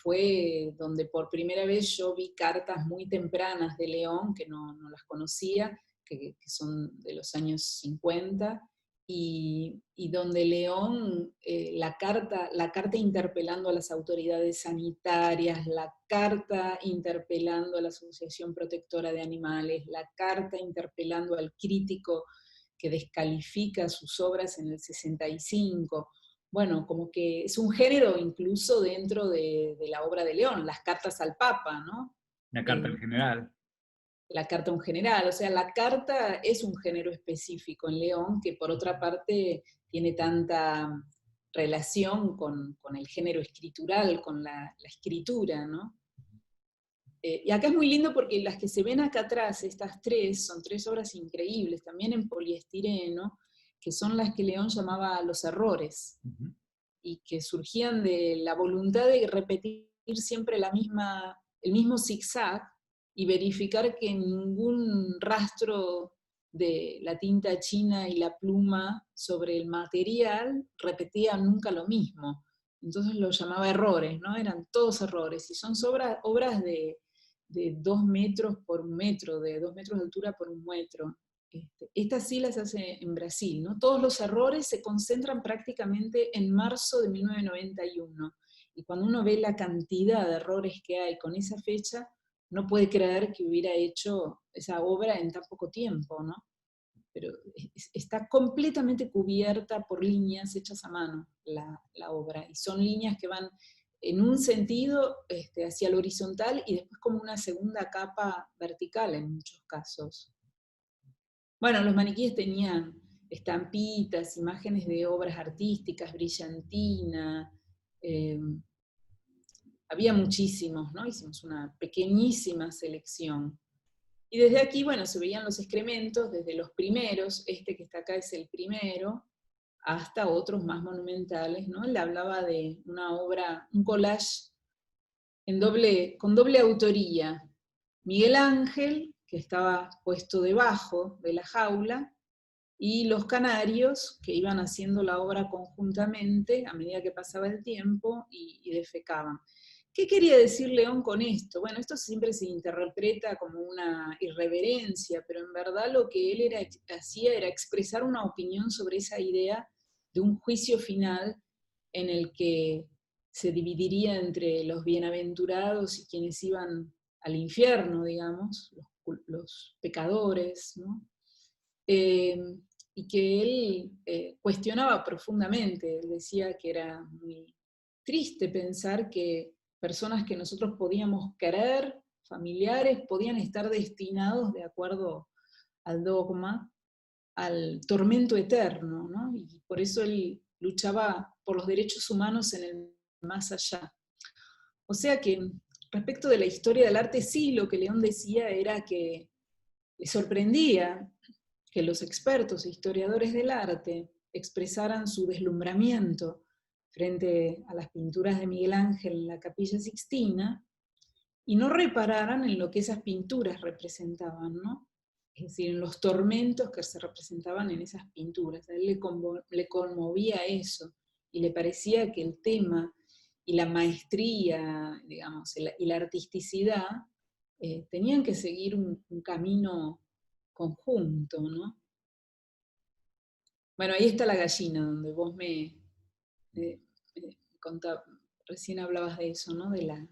fue donde por primera vez yo vi cartas muy tempranas de León, que no las conocía, que son de los años 50, y donde León, la carta interpelando a las autoridades sanitarias, la carta interpelando a la Asociación Protectora de Animales, la carta interpelando al crítico que descalifica sus obras en el 65. Bueno, como que es un género incluso dentro de la obra de León, las cartas al Papa, ¿no? La carta en Eh, general. la carta en general, o sea, la carta es un género específico en León que por otra parte tiene tanta relación con el género escritural, con la escritura, ¿no? Y acá es muy lindo porque las que se ven acá atrás, estas tres, son tres obras increíbles, también en poliestireno, que son las que León llamaba los errores, y que surgían de la voluntad de repetir siempre el mismo zigzag y verificar que ningún rastro de la tinta china y la pluma sobre el material repetía nunca lo mismo. Entonces lo llamaba errores, ¿no? Eran todos errores. Y son obras de 2 metros por 1 metro, de 2 metros de altura por 1 metro. Estas sí las hace en Brasil, ¿no? Todos los errores se concentran prácticamente en marzo de 1991. Y cuando uno ve la cantidad de errores que hay con esa fecha, no puede creer que hubiera hecho esa obra en tan poco tiempo, ¿no? Pero está completamente cubierta por líneas hechas a mano la obra, y son líneas que van en un sentido hacia el horizontal y después como una segunda capa vertical en muchos casos. Bueno, los maniquíes tenían estampitas, imágenes de obras artísticas, brillantina, eh, había muchísimos, ¿no? Hicimos una pequeñísima selección. Y desde aquí, bueno, se veían los excrementos, desde los primeros, este que está acá es el primero, hasta otros más monumentales, ¿no? Él hablaba de una obra, un collage con doble autoría. Miguel Ángel, que estaba puesto debajo de la jaula, y los canarios, que iban haciendo la obra conjuntamente a medida que pasaba el tiempo y defecaban. ¿Qué quería decir León con esto? Bueno, esto siempre se interpreta como una irreverencia, pero en verdad lo que él hacía era expresar una opinión sobre esa idea de un juicio final en el que se dividiría entre los bienaventurados y quienes iban al infierno, digamos, los pecadores, ¿no? Y que él cuestionaba profundamente. Él decía que era muy triste pensar que personas que nosotros podíamos querer, familiares, podían estar destinados, de acuerdo al dogma, al tormento eterno, ¿no? Y por eso él luchaba por los derechos humanos en el más allá. O sea que respecto de la historia del arte, sí, lo que León decía era que le sorprendía que los expertos e historiadores del arte expresaran su deslumbramiento frente a las pinturas de Miguel Ángel en la Capilla Sixtina y no repararan en lo que esas pinturas representaban, ¿no? Es decir, en los tormentos que se representaban en esas pinturas. A él le conmovía eso y le parecía que el tema y la maestría, digamos, y la artisticidad tenían que seguir un camino conjunto, ¿no? Bueno, ahí está la gallina, donde vos me recién hablabas de eso, ¿no? De la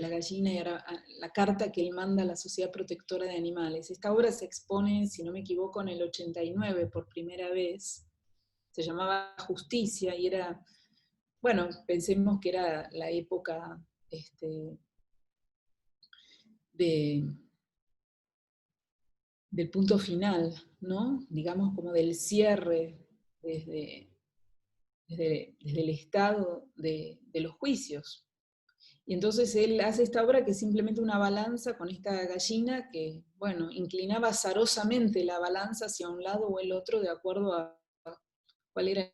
gallina y ahora la carta que él manda a la Sociedad Protectora de Animales. Esta obra se expone, si no me equivoco, en el 89 por primera vez. Se llamaba Justicia y era, bueno, pensemos que era la época de, del punto final, ¿no? Digamos como del cierre desde el estado de los juicios. Y entonces él hace esta obra que es simplemente una balanza con esta gallina que, bueno, inclinaba azarosamente la balanza hacia un lado o el otro de acuerdo a cuál era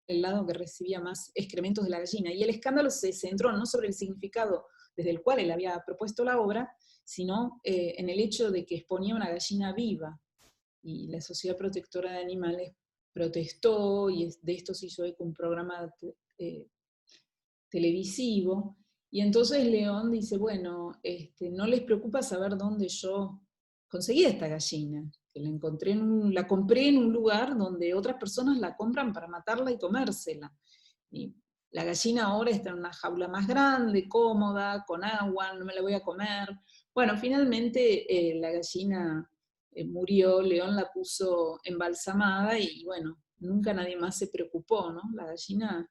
el lado que recibía más excrementos de la gallina. Y el escándalo se centró no sobre el significado desde el cual él había propuesto la obra, sino en el hecho de que exponía una gallina viva. Y la Sociedad Protectora de Animales protestó, y de esto se hizo eco un programa televisivo, y entonces León dice, bueno, no les preocupa saber dónde yo conseguí esta gallina, que la compré en un lugar donde otras personas la compran para matarla y comérsela. Y la gallina ahora está en una jaula más grande, cómoda, con agua, no me la voy a comer. Bueno, finalmente la gallina murió, León la puso embalsamada y bueno, nunca nadie más se preocupó, ¿no? La gallina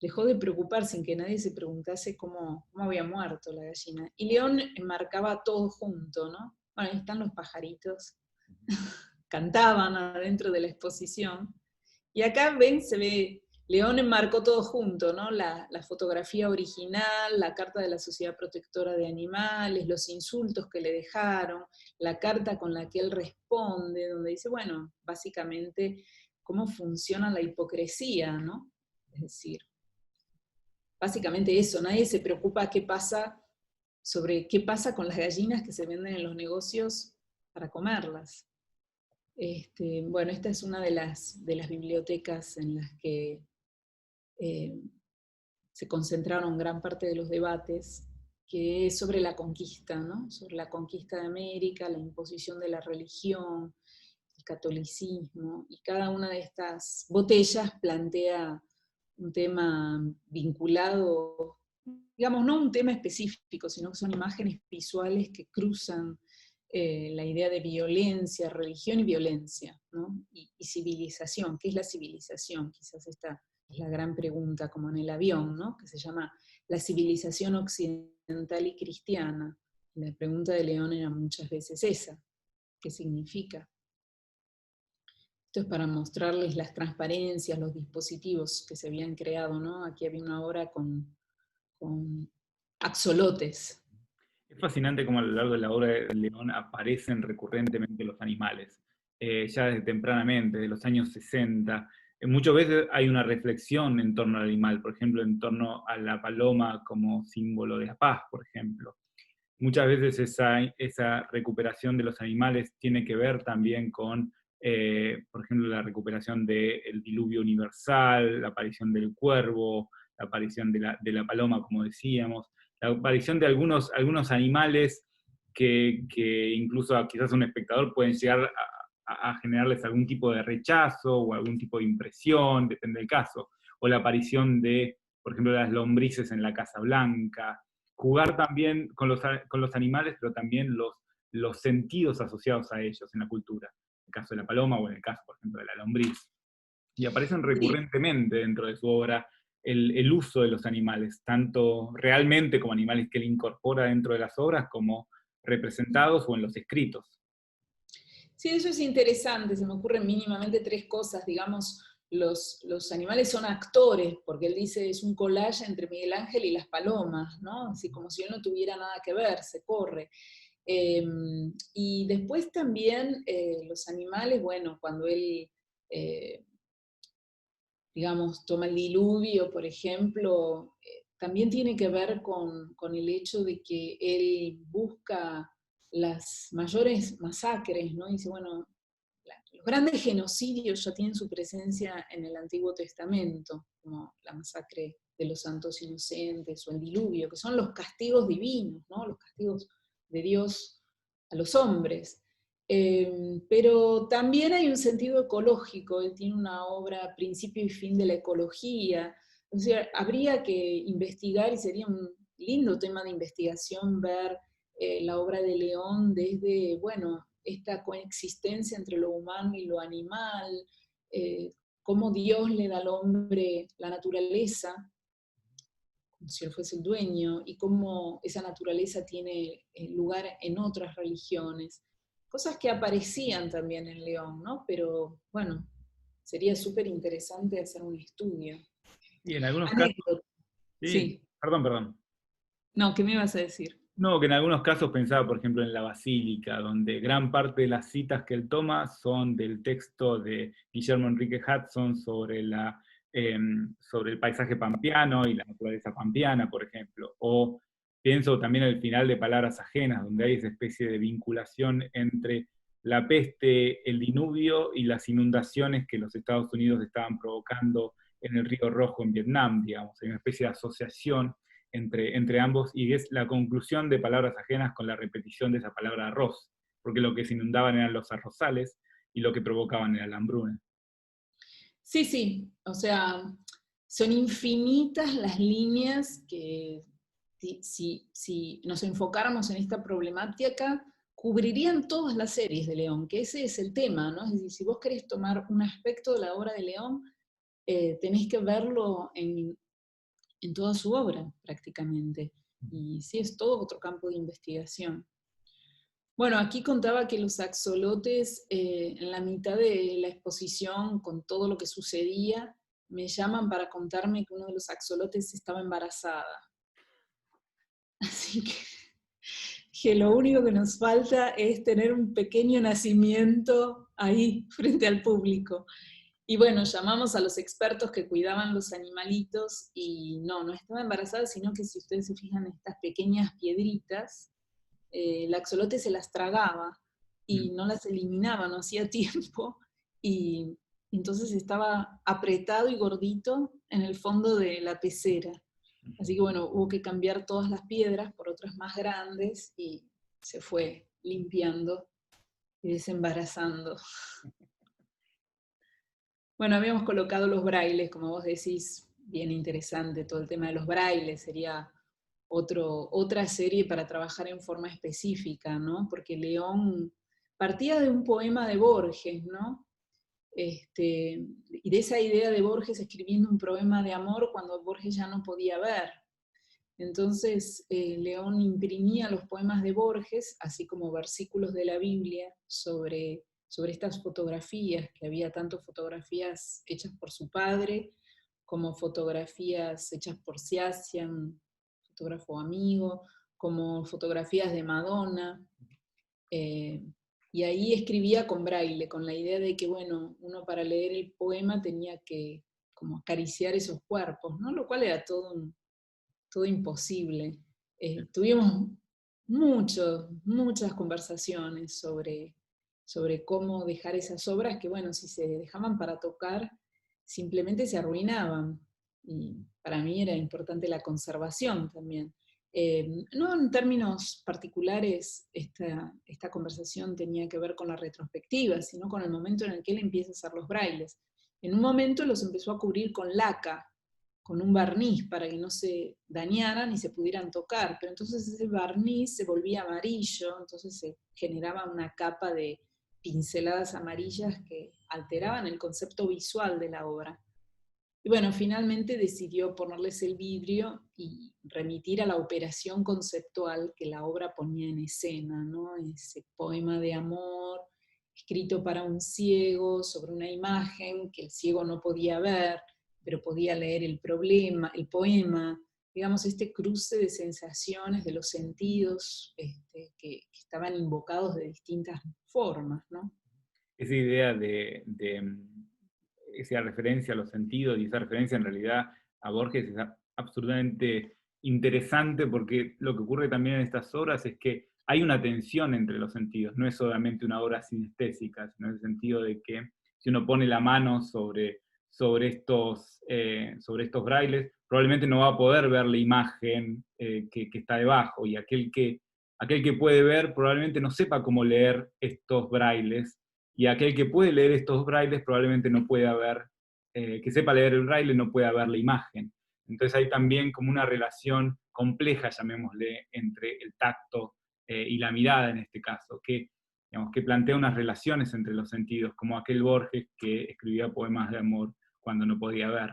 dejó de preocuparse en que nadie se preguntase cómo había muerto la gallina. Y León enmarcaba todo junto, ¿no? Bueno, ahí están los pajaritos, cantaban adentro de la exposición. Y acá ven, se ve, León enmarcó todo junto, ¿no? La fotografía original, la carta de la Sociedad Protectora de Animales, los insultos que le dejaron, la carta con la que él responde, donde dice, bueno, básicamente, cómo funciona la hipocresía, ¿no? Es decir, básicamente eso, nadie se preocupa sobre qué pasa con las gallinas que se venden en los negocios para comerlas. Bueno, esta es una de las bibliotecas en las que se concentraron gran parte de los debates, que es sobre la conquista, ¿no? Sobre la conquista de América, la imposición de la religión, el catolicismo, y cada una de estas botellas plantea un tema vinculado, digamos, no un tema específico, sino que son imágenes visuales que cruzan la idea de violencia, religión y violencia, ¿no? Y civilización. ¿Qué es la civilización? Quizás esta es la gran pregunta, como en el avión, ¿no? Que se llama la civilización occidental y cristiana. La pregunta de León era muchas veces esa: ¿qué significa? Esto es para mostrarles las transparencias, los dispositivos que se habían creado, ¿no? Aquí había una obra con axolotes. Es fascinante cómo a lo largo de la obra de León aparecen recurrentemente los animales, ya desde tempranamente, de los años 60. Muchas veces hay una reflexión en torno al animal, por ejemplo, en torno a la paloma como símbolo de la paz, por ejemplo. Muchas veces esa recuperación de los animales tiene que ver también con, por ejemplo, la recuperación del diluvio universal, la aparición del cuervo, la aparición de la paloma, como decíamos, la aparición de algunos animales que incluso quizás a un espectador pueden llegar a generarles algún tipo de rechazo o algún tipo de impresión, depende del caso, o la aparición de, por ejemplo, las lombrices en la Casa Blanca, jugar también con los animales, pero también los sentidos asociados a ellos en la cultura, en el caso de la paloma o en el caso, por ejemplo, de la lombriz. Y aparecen Sí. recurrentemente dentro de su obra el uso de los animales, tanto realmente como animales que él incorpora dentro de las obras, como representados o en los escritos. Sí, eso es interesante, se me ocurren mínimamente tres cosas, digamos, los animales son actores, porque él dice es un collage entre Miguel Ángel y las palomas, ¿no? Así como si él no tuviera nada que ver, se corre. Eh, y después también los animales, bueno, cuando él, eh, digamos, toma el diluvio, por ejemplo, también tiene que ver con el hecho de que él busca las mayores masacres, ¿no? Y dice, bueno, los grandes genocidios ya tienen su presencia en el Antiguo Testamento, como la masacre de los santos inocentes o el diluvio, que son los castigos divinos, ¿no? Los castigos de Dios a los hombres. Pero también hay un sentido ecológico, él tiene una obra Principio y Fin de la Ecología, o sea, habría que investigar y sería un lindo tema de investigación ver la obra de León desde, bueno, esta coexistencia entre lo humano y lo animal, cómo Dios le da al hombre la naturaleza, como si él fuese el dueño, y cómo esa naturaleza tiene lugar en otras religiones. Cosas que aparecían también en León, ¿no? Pero bueno, sería súper interesante hacer un estudio. Y en algunos casos, Anécdota, sí, sí. perdón, perdón. No, ¿qué me ibas a decir? No, que en algunos casos pensaba, por ejemplo, en la Basílica, donde gran parte de las citas que él toma son del texto de Guillermo Enrique Hudson sobre el paisaje pampeano y la naturaleza pampeana, por ejemplo. O pienso también en el final de Palabras Ajenas, donde hay esa especie de vinculación entre la peste, el diluvio y las inundaciones que los Estados Unidos estaban provocando en el Río Rojo en Vietnam, digamos. Hay una especie de asociación entre ambos, y es la conclusión de Palabras Ajenas con la repetición de esa palabra arroz, porque lo que se inundaban eran los arrozales y lo que provocaban era la hambruna. Sí, sí, o sea, son infinitas las líneas que si nos enfocáramos en esta problemática, cubrirían todas las series de León, que ese es el tema, ¿no? Es decir, si vos querés tomar un aspecto de la obra de León, tenés que verlo en toda su obra prácticamente. Y sí, es todo otro campo de investigación. Bueno, aquí contaba que los axolotes, en la mitad de la exposición, con todo lo que sucedía, me llaman para contarme que uno de los axolotes estaba embarazada. Así que lo único que nos falta es tener un pequeño nacimiento ahí frente al público. Y bueno, llamamos a los expertos que cuidaban los animalitos y no estaba embarazada, sino que si ustedes se fijan en estas pequeñas piedritas, el axolote se las tragaba y no las eliminaba, no hacía tiempo, y entonces estaba apretado y gordito en el fondo de la pecera. Así que bueno, hubo que cambiar todas las piedras por otras más grandes y se fue limpiando y desembarazando. Bueno, habíamos colocado los brailes, como vos decís, bien interesante todo el tema de los brailes, sería otra serie para trabajar en forma específica, ¿no? Porque León partía de un poema de Borges, ¿no? Y de esa idea de Borges escribiendo un poema de amor cuando Borges ya no podía ver. Entonces, León imprimía los poemas de Borges, así como versículos de la Biblia, sobre estas fotografías, que había tanto fotografías hechas por su padre, como fotografías hechas por Siassian, fotógrafo amigo, como fotografías de Madonna. eh, y ahí escribía con braille, con la idea de que, bueno, uno para leer el poema tenía que como acariciar esos cuerpos, ¿no? Lo cual era todo imposible. Tuvimos muchas conversaciones sobre cómo dejar esas obras que, bueno, si se dejaban para tocar, simplemente se arruinaban. Y para mí era importante la conservación también. No en términos particulares, esta conversación tenía que ver con la retrospectiva, sino con el momento en el que él empieza a hacer los brailes. En un momento los empezó a cubrir con laca, con un barniz para que no se dañaran y se pudieran tocar, pero entonces ese barniz se volvía amarillo, entonces se generaba una capa de pinceladas amarillas que alteraban el concepto visual de la obra. Y bueno, finalmente decidió ponerles el vidrio y remitir a la operación conceptual que la obra ponía en escena, ¿no? Ese poema de amor escrito para un ciego, sobre una imagen que el ciego no podía ver, pero podía leer el problema, el poema, digamos, este cruce de sensaciones, de los sentidos que estaban invocados de distintas formas, ¿no? Esa idea esa referencia a los sentidos y esa referencia en realidad a Borges es absolutamente interesante, porque lo que ocurre también en estas obras es que hay una tensión entre los sentidos, no es solamente una obra sinestésica, sino en el sentido de que si uno pone la mano sobre estos brailes, probablemente no va a poder ver la imagen que está debajo, y aquel que puede ver probablemente no sepa cómo leer estos brailes, y aquel que puede leer estos brailes probablemente no pueda ver, que sepa leer el braille no pueda ver la imagen. Entonces hay también como una relación compleja, llamémosle, entre el tacto y la mirada en este caso, digamos, que plantea unas relaciones entre los sentidos, como aquel Borges que escribía poemas de amor cuando no podía ver.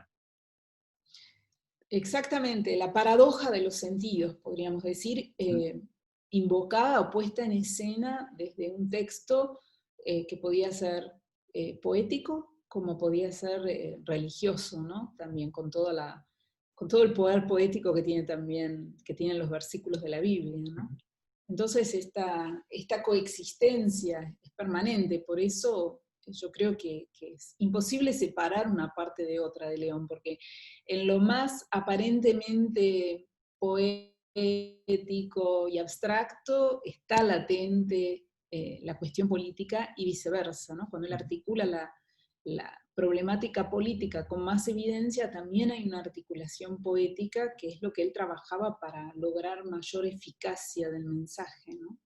Exactamente, la paradoja de los sentidos, podríamos decir, invocada o puesta en escena desde un texto que podía ser poético, como podía ser religioso, ¿no? También con todo el poder poético que tiene también, que tienen los versículos de la Biblia, ¿no? Entonces esta coexistencia es permanente, por eso yo creo que es imposible separar una parte de otra de León, porque en lo más aparentemente poético y abstracto está latente la cuestión política y viceversa, ¿no? Cuando él articula la problemática política con más evidencia, también hay una articulación poética que es lo que él trabajaba para lograr mayor eficacia del mensaje, ¿no?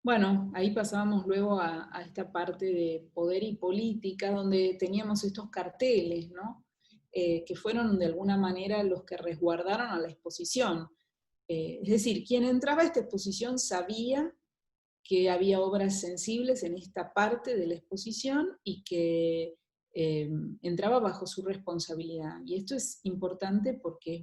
Bueno, ahí pasábamos luego a esta parte de poder y política, donde teníamos estos carteles, ¿no? Que fueron de alguna manera los que resguardaron a la exposición. Es decir, quien entraba a esta exposición sabía que había obras sensibles en esta parte de la exposición y que entraba bajo su responsabilidad. Y esto es importante porque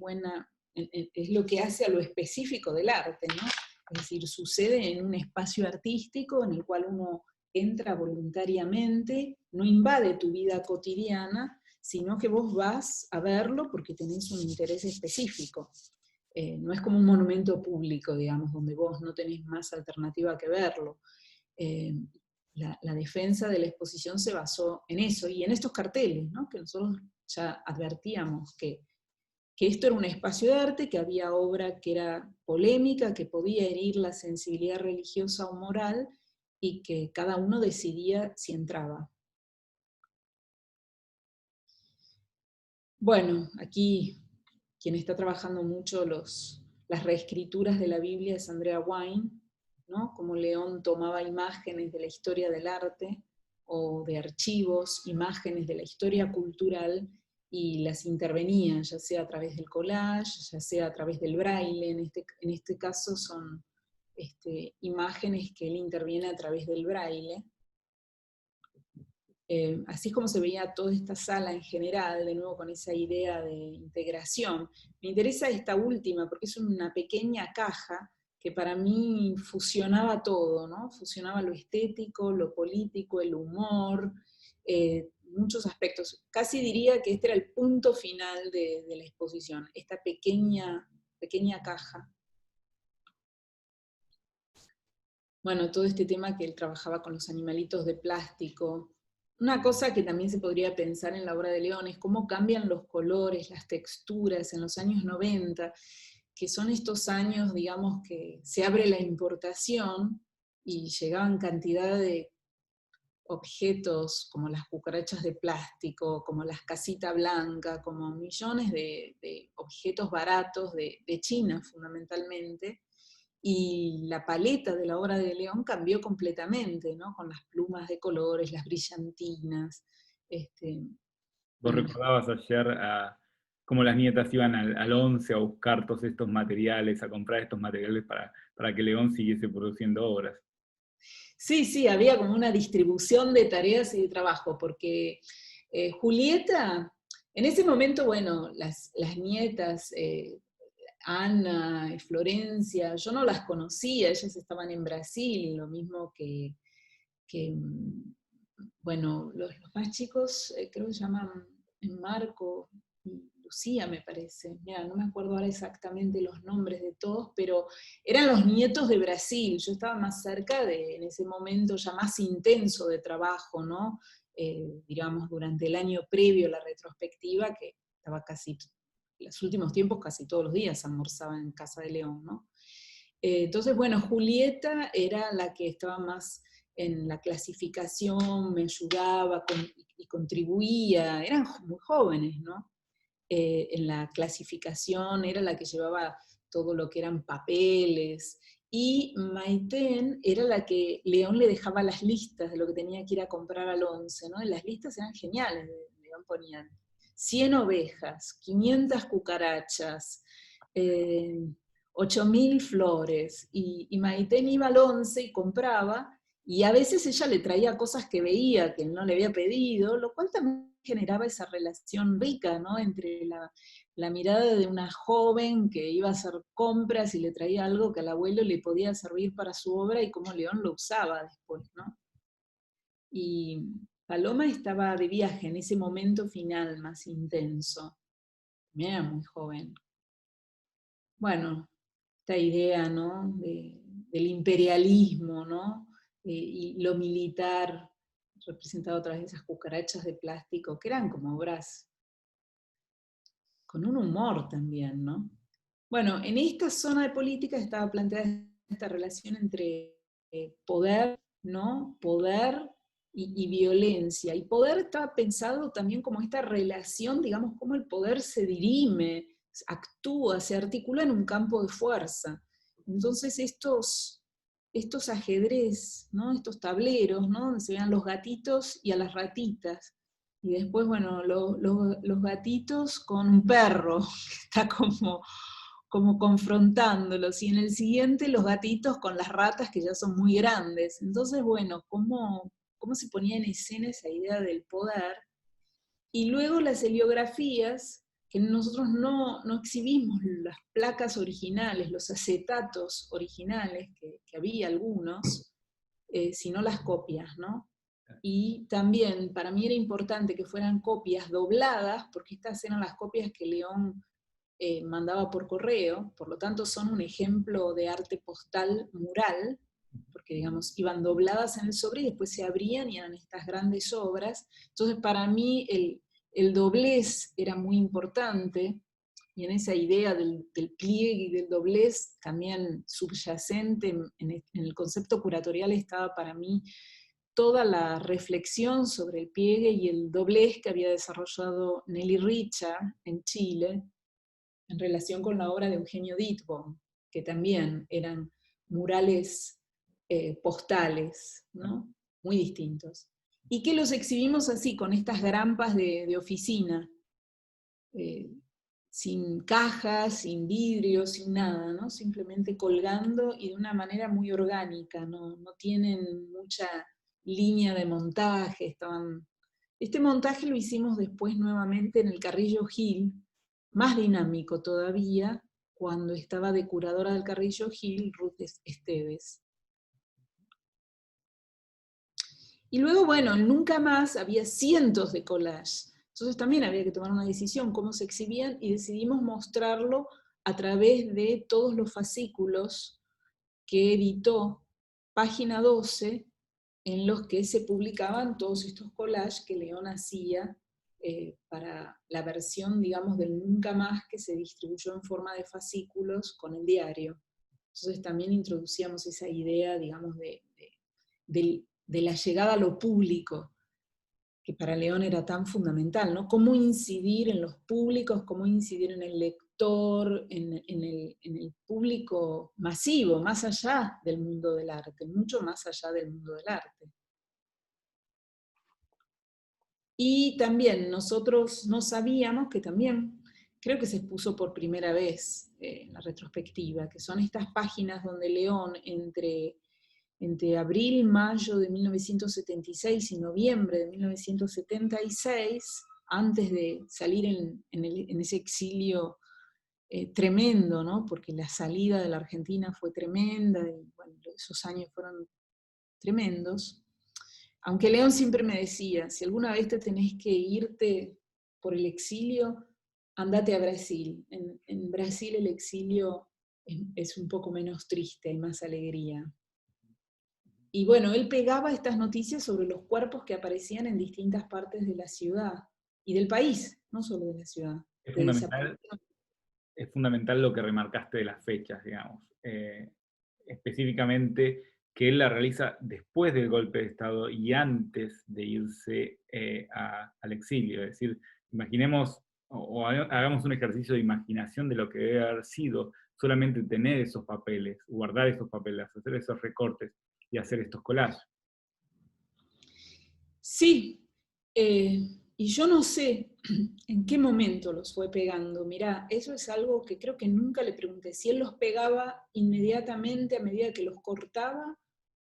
es lo que hace a lo específico del arte, ¿no? Es decir, sucede en un espacio artístico en el cual uno entra voluntariamente, no invade tu vida cotidiana, sino que vos vas a verlo porque tenés un interés específico. No es como un monumento público, digamos, donde vos no tenés más alternativa que verlo. Eh, la defensa de la exposición se basó en eso, y en estos carteles, ¿no? Que nosotros ya advertíamos que esto era un espacio de arte, que había obra que era polémica, que podía herir la sensibilidad religiosa o moral, y que cada uno decidía si entraba. Bueno, aquí quien está trabajando mucho las reescrituras de la Biblia es Andrea Wine, ¿no? Como León tomaba imágenes de la historia del arte o de archivos, imágenes de la historia cultural, y las intervenía, ya sea a través del collage, ya sea a través del braille. En este caso son imágenes que él interviene a través del braille. Así es como se veía toda esta sala en general, de nuevo con esa idea de integración. Me interesa esta última porque es una pequeña caja que para mí fusionaba todo, ¿no? Fusionaba lo estético, lo político, el humor, muchos aspectos. Casi diría que este era el punto final de la exposición, esta pequeña caja. Bueno, todo este tema que él trabajaba con los animalitos de plástico. Una cosa que también se podría pensar en la obra de León es cómo cambian los colores, las texturas en los años 90, que son estos años, digamos, que se abre la importación y llegaban cantidad de objetos como las cucarachas de plástico, como las casitas blancas, como millones de objetos baratos de China fundamentalmente, y la paleta de la obra de León cambió completamente, ¿no? Con las plumas de colores, las brillantinas, Vos recordabas ayer cómo las nietas iban al 11 a buscar todos estos materiales, a comprar estos materiales para que León siguiese produciendo obras. Sí, sí, había como una distribución de tareas y de trabajo, porque Julieta, en ese momento, bueno, las nietas, Ana, Florencia, yo no las conocía, ellas estaban en Brasil, lo mismo que bueno, los más chicos creo que se llaman Marco y Lucía, me parece. Mira, no me acuerdo ahora exactamente los nombres de todos, pero eran los nietos de Brasil. Yo estaba más cerca en ese momento ya más intenso de trabajo, ¿no? Digamos, durante el año previo a la retrospectiva, que estaba casi, en los últimos tiempos casi todos los días almorzaba en Casa de León, ¿no? Entonces, bueno, Julieta era la que estaba más en la clasificación, me ayudaba y contribuía, eran muy jóvenes, ¿no? En la clasificación era la que llevaba todo lo que eran papeles, y Maiten era la que León le dejaba las listas de lo que tenía que ir a comprar al 11, ¿no? Y las listas eran geniales, León ponían 100 ovejas, 500 cucarachas, 8.000 flores, y Maiten iba al 11 y compraba, y a veces ella le traía cosas que veía que él no le había pedido, lo cual también generaba esa relación rica, ¿no? Entre la mirada de una joven que iba a hacer compras y le traía algo que al abuelo le podía servir para su obra y cómo León lo usaba después, ¿no? Y Paloma estaba de viaje en ese momento final más intenso. Era muy joven. Bueno, esta idea, ¿no? Del imperialismo, ¿no? Y lo militar, representado a través de esas cucarachas de plástico, que eran como obras con un humor también, ¿no? Bueno, en esta zona de política estaba planteada esta relación entre poder, ¿no? Poder y violencia. Y poder estaba pensado también como esta relación, digamos, cómo el poder se dirime, actúa, se articula en un campo de fuerza. Entonces estos ajedrez, ¿no? Estos tableros, ¿no? Donde se vean los gatitos y a las ratitas. Y después, bueno, los gatitos con un perro, que está como confrontándolos, y en el siguiente los gatitos con las ratas que ya son muy grandes. Entonces, bueno, cómo se ponía en escena esa idea del poder. Y luego las heliografías, que nosotros no exhibimos las placas originales, los acetatos originales, que había algunos, sino las copias, ¿no? Y también para mí era importante que fueran copias dobladas, porque estas eran las copias que León mandaba por correo, por lo tanto son un ejemplo de arte postal mural, porque digamos, iban dobladas en el sobre y después se abrían y eran estas grandes obras. Entonces para mí el doblez era muy importante, y en esa idea del pliegue y del doblez también subyacente en el concepto curatorial estaba para mí toda la reflexión sobre el pliegue y el doblez que había desarrollado Nelly Richa en Chile, en relación con la obra de Eugenio Dittborn, que también eran murales postales, ¿no? Muy distintos. Y que los exhibimos así, con estas grampas de oficina, eh, sin cajas, sin vidrio, sin nada, ¿no? Simplemente colgando y de una manera muy orgánica, no tienen mucha línea de montaje. Este montaje lo hicimos después nuevamente en el Carrillo Gil, más dinámico todavía, cuando estaba de curadora del Carrillo Gil, Ruth Esteves. Y luego, bueno, Nunca Más había cientos de collages. Entonces también había que tomar una decisión, cómo se exhibían, y decidimos mostrarlo a través de todos los fascículos que editó Página 12, en los que se publicaban todos estos collages que León hacía para la versión, digamos, del Nunca Más, que se distribuyó en forma de fascículos con el diario. Entonces también introducíamos esa idea, digamos, de la llegada a lo público, que para León era tan fundamental, ¿no? Cómo incidir en los públicos, cómo incidir en el lector, en el público masivo, más allá del mundo del arte, mucho más allá del mundo del arte. Y también nosotros no sabíamos que también, creo que se expuso por primera vez en la retrospectiva, que son estas páginas donde León entre abril, mayo de 1976 y noviembre de 1976, antes de salir en ese exilio tremendo, ¿no? Porque la salida de la Argentina fue tremenda, y bueno, esos años fueron tremendos. Aunque León siempre me decía, si alguna vez te tenés que irte por el exilio, andate a Brasil. En Brasil el exilio es un poco menos triste, hay más alegría. Y bueno, él pegaba estas noticias sobre los cuerpos que aparecían en distintas partes de la ciudad y del país, no solo de la ciudad. Es De fundamental, es fundamental lo que remarcaste de las fechas, digamos. Específicamente que él la realiza después del golpe de Estado y antes de irse al exilio. Es decir, imaginemos o hagamos un ejercicio de imaginación de lo que debe haber sido solamente tener esos papeles, guardar esos papeles, hacer esos recortes y hacer estos collages. Sí, y yo no sé en qué momento los fue pegando. Mirá, eso es algo que creo que nunca le pregunté, si él los pegaba inmediatamente a medida que los cortaba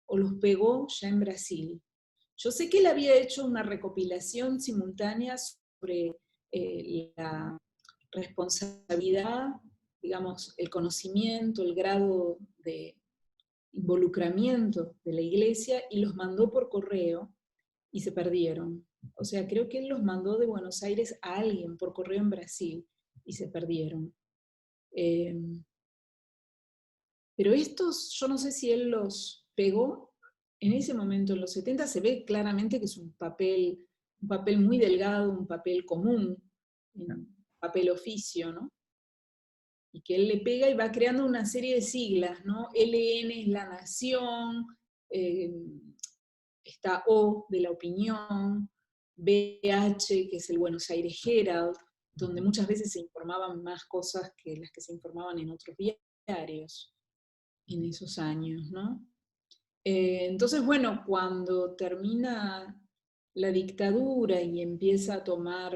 o los pegó ya en Brasil. Yo sé que él había hecho una recopilación simultánea sobre la responsabilidad, digamos, el conocimiento, el grado de involucramiento de la iglesia, y los mandó por correo y se perdieron. O sea, creo que él los mandó de Buenos Aires a alguien por correo en Brasil y se perdieron. Pero estos, yo no sé si él los pegó. En ese momento, en los 70, se ve claramente que es un papel muy delgado, un papel común, un papel oficio, ¿no? Y que él le pega y va creando una serie de siglas, ¿no? LN es la nación, está O de la opinión, BH, que es el Buenos Aires Herald, donde muchas veces se informaban más cosas que las que se informaban en otros diarios en esos años, ¿no? Entonces, bueno, cuando termina la dictadura y empieza a tomar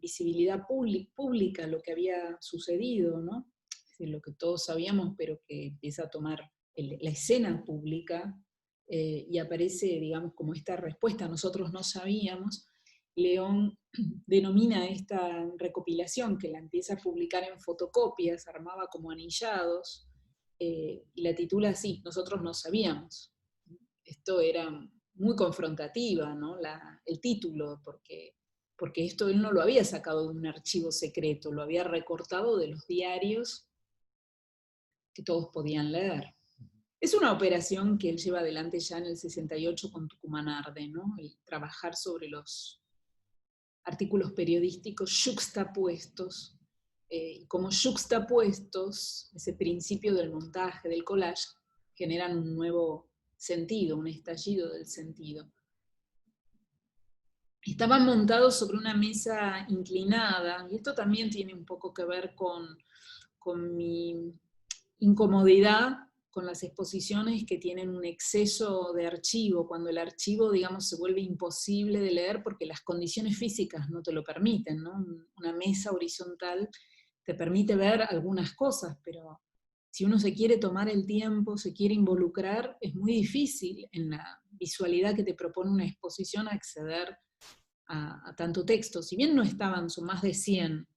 visibilidad pública lo que había sucedido, ¿no? Es decir, lo que todos sabíamos, pero que empieza a tomar la escena pública, y aparece, digamos, como esta respuesta, nosotros no sabíamos. León denomina esta recopilación, que la empieza a publicar en fotocopias, armaba como anillados, y la titula así, nosotros no sabíamos. Esto era muy confrontativa, ¿no? El título, porque esto él no lo había sacado de un archivo secreto, lo había recortado de los diarios que todos podían leer. Es una operación que él lleva adelante ya en el 68 con Tucumán Arde, ¿no? El trabajar sobre los artículos periodísticos yuxtapuestos, y como yuxtapuestos, ese principio del montaje, del collage, generan un nuevo sentido, un estallido del sentido. Estaban montados sobre una mesa inclinada, y esto también tiene un poco que ver con mi incomodidad con las exposiciones que tienen un exceso de archivo, cuando el archivo, digamos, se vuelve imposible de leer porque las condiciones físicas no te lo permiten, ¿no? Una mesa horizontal te permite ver algunas cosas, pero si uno se quiere tomar el tiempo, se quiere involucrar, es muy difícil en la visualidad que te propone una exposición acceder a tanto texto. Si bien no estaban, son más de 100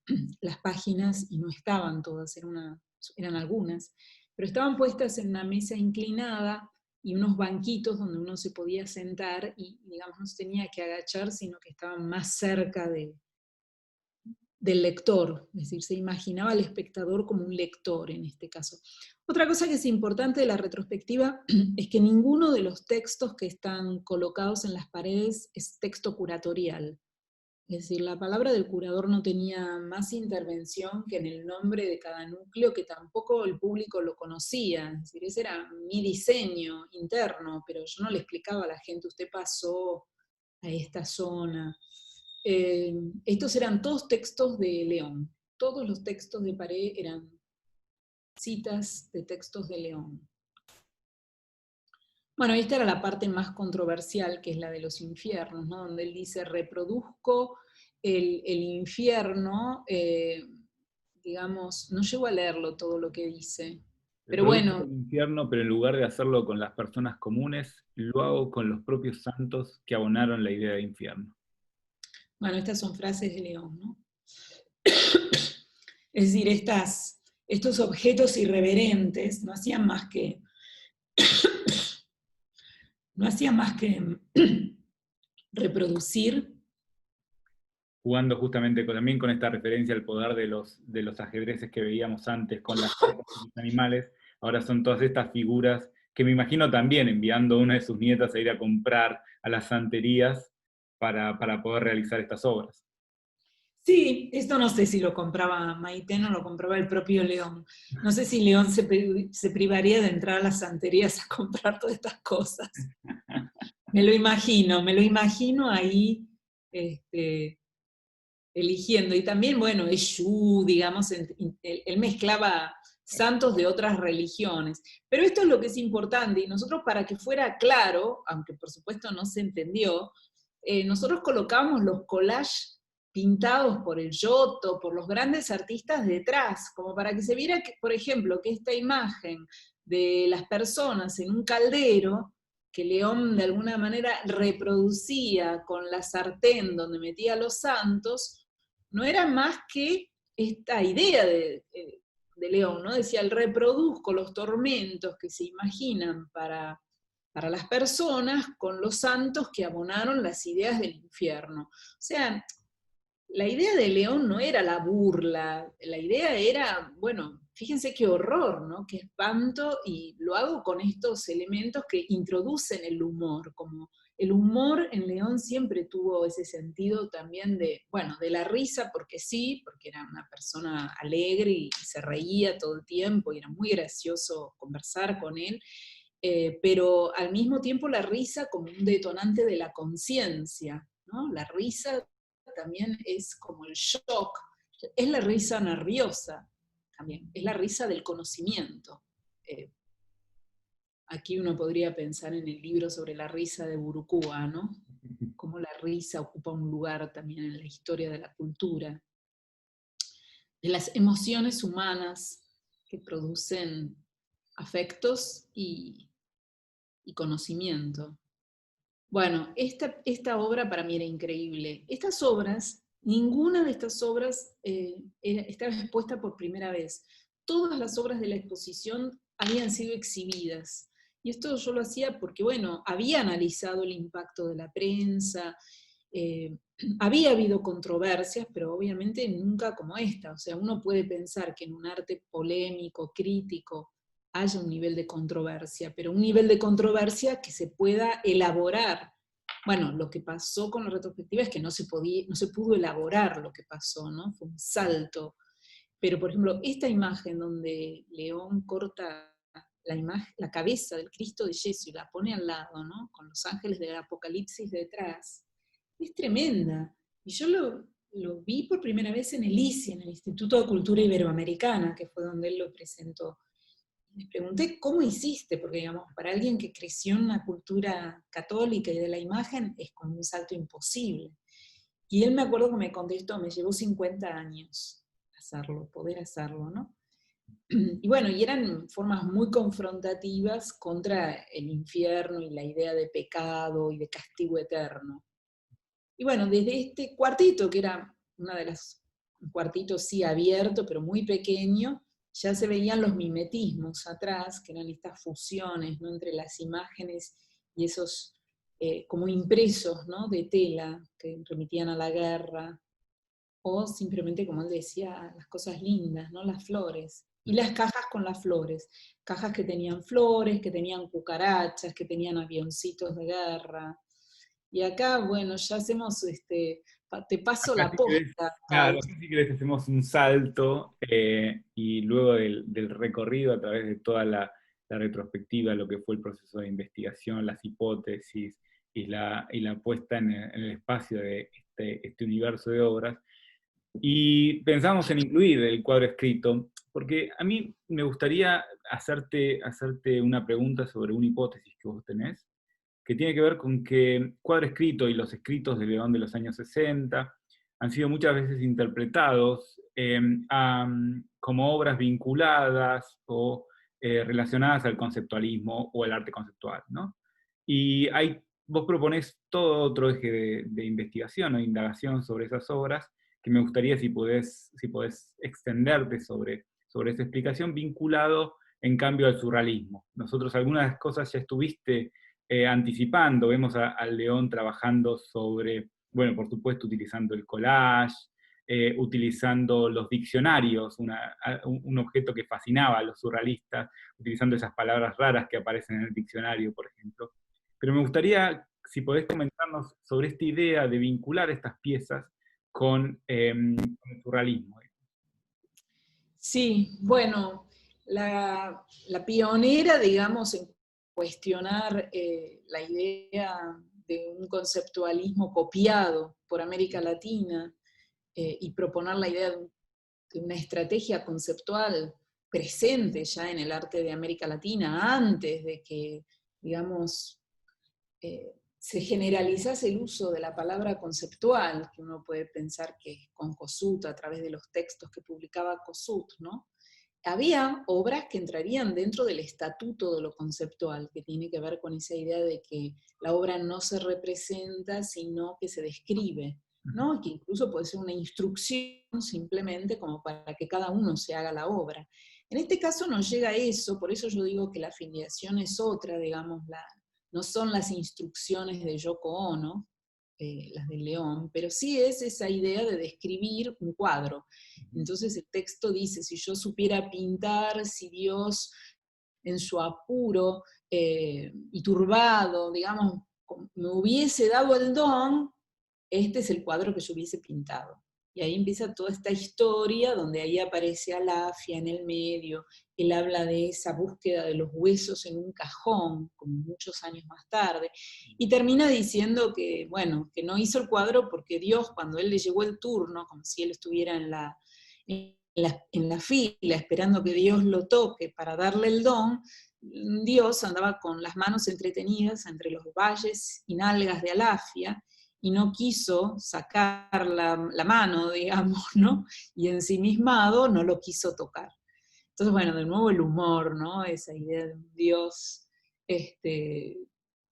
las páginas y no estaban todas, eran algunas, pero estaban puestas en una mesa inclinada y unos banquitos donde uno se podía sentar y, digamos, no se tenía que agachar, sino que estaban más cerca del lector, es decir, se imaginaba al espectador como un lector en este caso. Otra cosa que es importante de la retrospectiva es que ninguno de los textos que están colocados en las paredes es texto curatorial. Es decir, la palabra del curador no tenía más intervención que en el nombre de cada núcleo, que tampoco el público lo conocía. Es decir, ese era mi diseño interno, pero yo no le explicaba a la gente, usted pasó a esta zona. Estos eran todos textos de León. Todos los textos de pared eran citas de textos de León. Bueno, esta era la parte más controversial, que es la de los infiernos, ¿no? Donde él dice, reproduzco el infierno, digamos, no llego a leerlo todo lo que dice, pero Reproduzco bueno, el infierno, pero en lugar de hacerlo con las personas comunes, lo hago con los propios santos que abonaron la idea de infierno. bueno, estas son frases de León, ¿no? Es decir, estos objetos irreverentes no hacían más que reproducir. Jugando justamente también con esta referencia al poder de los ajedrezes que veíamos antes con las cartas y los animales, ahora son todas estas figuras que me imagino también enviando a una de sus nietas a ir a comprar a las santerías para poder realizar estas obras. Sí, esto no sé si lo compraba Maite, no lo compraba el propio León. No sé si León se privaría de entrar a las santerías a comprar todas estas cosas. Me lo imagino ahí este, eligiendo. Y también, bueno, Eshu, digamos, él mezclaba santos de otras religiones. Pero esto es lo que es importante, y nosotros para que fuera claro, aunque por supuesto no se entendió, nosotros colocamos los collages pintados por el Giotto, por los grandes artistas detrás, como para que se viera, que, por ejemplo, que esta imagen de las personas en un caldero, que León de alguna manera reproducía con la sartén donde metía los santos, no era más que esta idea de León, ¿no? Decía, el reproduzco los tormentos que se imaginan para las personas con los santos que abonaron las ideas del infierno. O sea, la idea de León no era la burla, la idea era, bueno, fíjense qué horror, ¿no? Qué espanto, y lo hago con estos elementos que introducen el humor, como el humor en León siempre tuvo ese sentido también de, bueno, de la risa, porque sí, porque era una persona alegre y se reía todo el tiempo y era muy gracioso conversar con él, pero al mismo tiempo la risa como un detonante de la conciencia, ¿no? La risa también es como el shock, es la risa nerviosa también, es la risa del conocimiento. Eh, Aquí uno podría pensar en el libro sobre la risa de Burukua, ¿no? Cómo la risa ocupa un lugar también en la historia de la cultura, de las emociones humanas que producen afectos y conocimiento. Bueno, esta obra para mí era increíble. Estas obras, ninguna de estas obras estaba expuesta por primera vez. Todas las obras de la exposición habían sido exhibidas. Y esto yo lo hacía porque, bueno, había analizado el impacto de la prensa, eh, había habido controversias, pero obviamente nunca como esta. O sea, uno puede pensar que en un arte polémico, crítico, haya un nivel de controversia, pero un nivel de controversia que se pueda elaborar. Bueno, lo que pasó con la retrospectiva es que no se pudo elaborar lo que pasó, ¿no? Fue un salto. Pero, por ejemplo, esta imagen donde León corta la cabeza del Cristo de yeso y la pone al lado, ¿no? Con los ángeles del Apocalipsis detrás, es tremenda. Y yo lo vi por primera vez en el ICI, en el Instituto de Cultura Iberoamericana, que fue donde él lo presentó. Les pregunté, ¿cómo hiciste? Porque, digamos, para alguien que creció en una cultura católica y de la imagen, es como un salto imposible. Y él me acuerdo que me contestó, me llevó 50 años hacerlo, poder hacerlo, ¿no? Y bueno, y eran formas muy confrontativas contra el infierno y la idea de pecado y de castigo eterno. Y bueno, desde este cuartito, que era una de las, un cuartito sí abierto, pero muy pequeño, ya se veían los mimetismos atrás, que eran estas fusiones, ¿no? Entre las imágenes y esos como impresos, ¿no? De tela que remitían a la guerra, o simplemente, como él decía, las cosas lindas, ¿no? Las flores. Y las cajas con las flores, cajas que tenían flores, que tenían cucarachas, que tenían avioncitos de guerra. Y acá, bueno, ya hacemos, te paso Acá la si querés, posta, claro, Carlos. acá si querés hacemos un salto y luego del recorrido a través de toda la retrospectiva, lo que fue el proceso de investigación, las hipótesis y la puesta en el espacio de este universo de obras, Y pensamos en incluir el cuadro escrito, porque a mí me gustaría hacerte una pregunta sobre una hipótesis que vos tenés, que tiene que ver con que cuadro escrito y los escritos de León de los años 60 han sido muchas veces interpretados como obras vinculadas o relacionadas al conceptualismo o al arte conceptual, ¿no? Y vos proponés todo otro eje de investigación o indagación sobre esas obras, que me gustaría si podés extenderte sobre esa explicación vinculado en cambio al surrealismo. Nosotros algunas cosas ya estuviste anticipando, vemos al León trabajando sobre, bueno, por supuesto utilizando el collage, utilizando los diccionarios, un objeto que fascinaba a los surrealistas, utilizando esas palabras raras que aparecen en el diccionario, por ejemplo. Pero me gustaría, si podés comentarnos sobre esta idea de vincular estas piezas con el surrealismo. Sí, bueno, la pionera, digamos, en cuestionar la idea de un conceptualismo copiado por América Latina y proponer la idea de una estrategia conceptual presente ya en el arte de América Latina, antes de que, digamos, se generalizase el uso de la palabra conceptual, que uno puede pensar que con Kossuth, a través de los textos que publicaba Kossuth, ¿no? Había obras que entrarían dentro del estatuto de lo conceptual, que tiene que ver con esa idea de que la obra no se representa, sino que se describe, ¿no? Y que incluso puede ser una instrucción simplemente como para que cada uno se haga la obra. En este caso no llega a eso, por eso yo digo que la filiación es otra, digamos, no son las instrucciones de Yoko Ono, las de León, pero sí es esa idea de describir un cuadro. Entonces el texto dice, si yo supiera pintar, si Dios en su apuro y turbado, digamos, me hubiese dado el don, este es el cuadro que yo hubiese pintado. Y ahí empieza toda esta historia donde ahí aparece Alafia en el medio. Él habla de esa búsqueda de los huesos en un cajón, como muchos años más tarde, y termina diciendo que, bueno, que no hizo el cuadro porque Dios, cuando él le llegó el turno, como si él estuviera en la fila, esperando que Dios lo toque para darle el don, Dios andaba con las manos entretenidas entre los valles y nalgas de Alafia, y no quiso sacar la mano, digamos, ¿no? Y ensimismado no lo quiso tocar. Entonces, bueno, de nuevo el humor, ¿no? Esa idea de un Dios,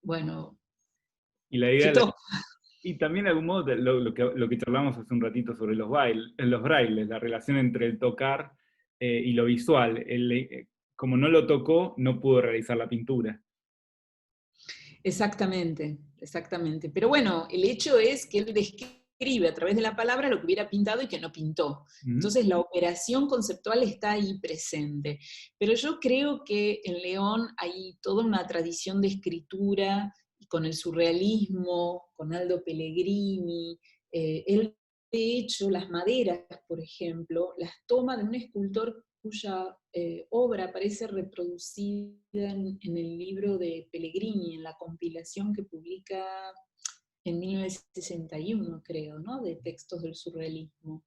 bueno, Y la que idea, toca. y también de algún modo lo que charlamos hace un ratito sobre los brailes, la relación entre el tocar y lo visual. Como no lo tocó, no pudo realizar la pintura. Exactamente, exactamente. Pero bueno, el hecho es que él describe a través de la palabra lo que hubiera pintado y que no pintó. Ujú. Entonces la operación conceptual está ahí presente. Pero yo creo que en León hay toda una tradición de escritura con el surrealismo, con Aldo Pellegrini. Él, de hecho, las maderas, por ejemplo, las toma de un escultor cuya obra aparece reproducida en el libro de Pellegrini, en la compilación que publica en 1961, creo, ¿no? De textos del surrealismo.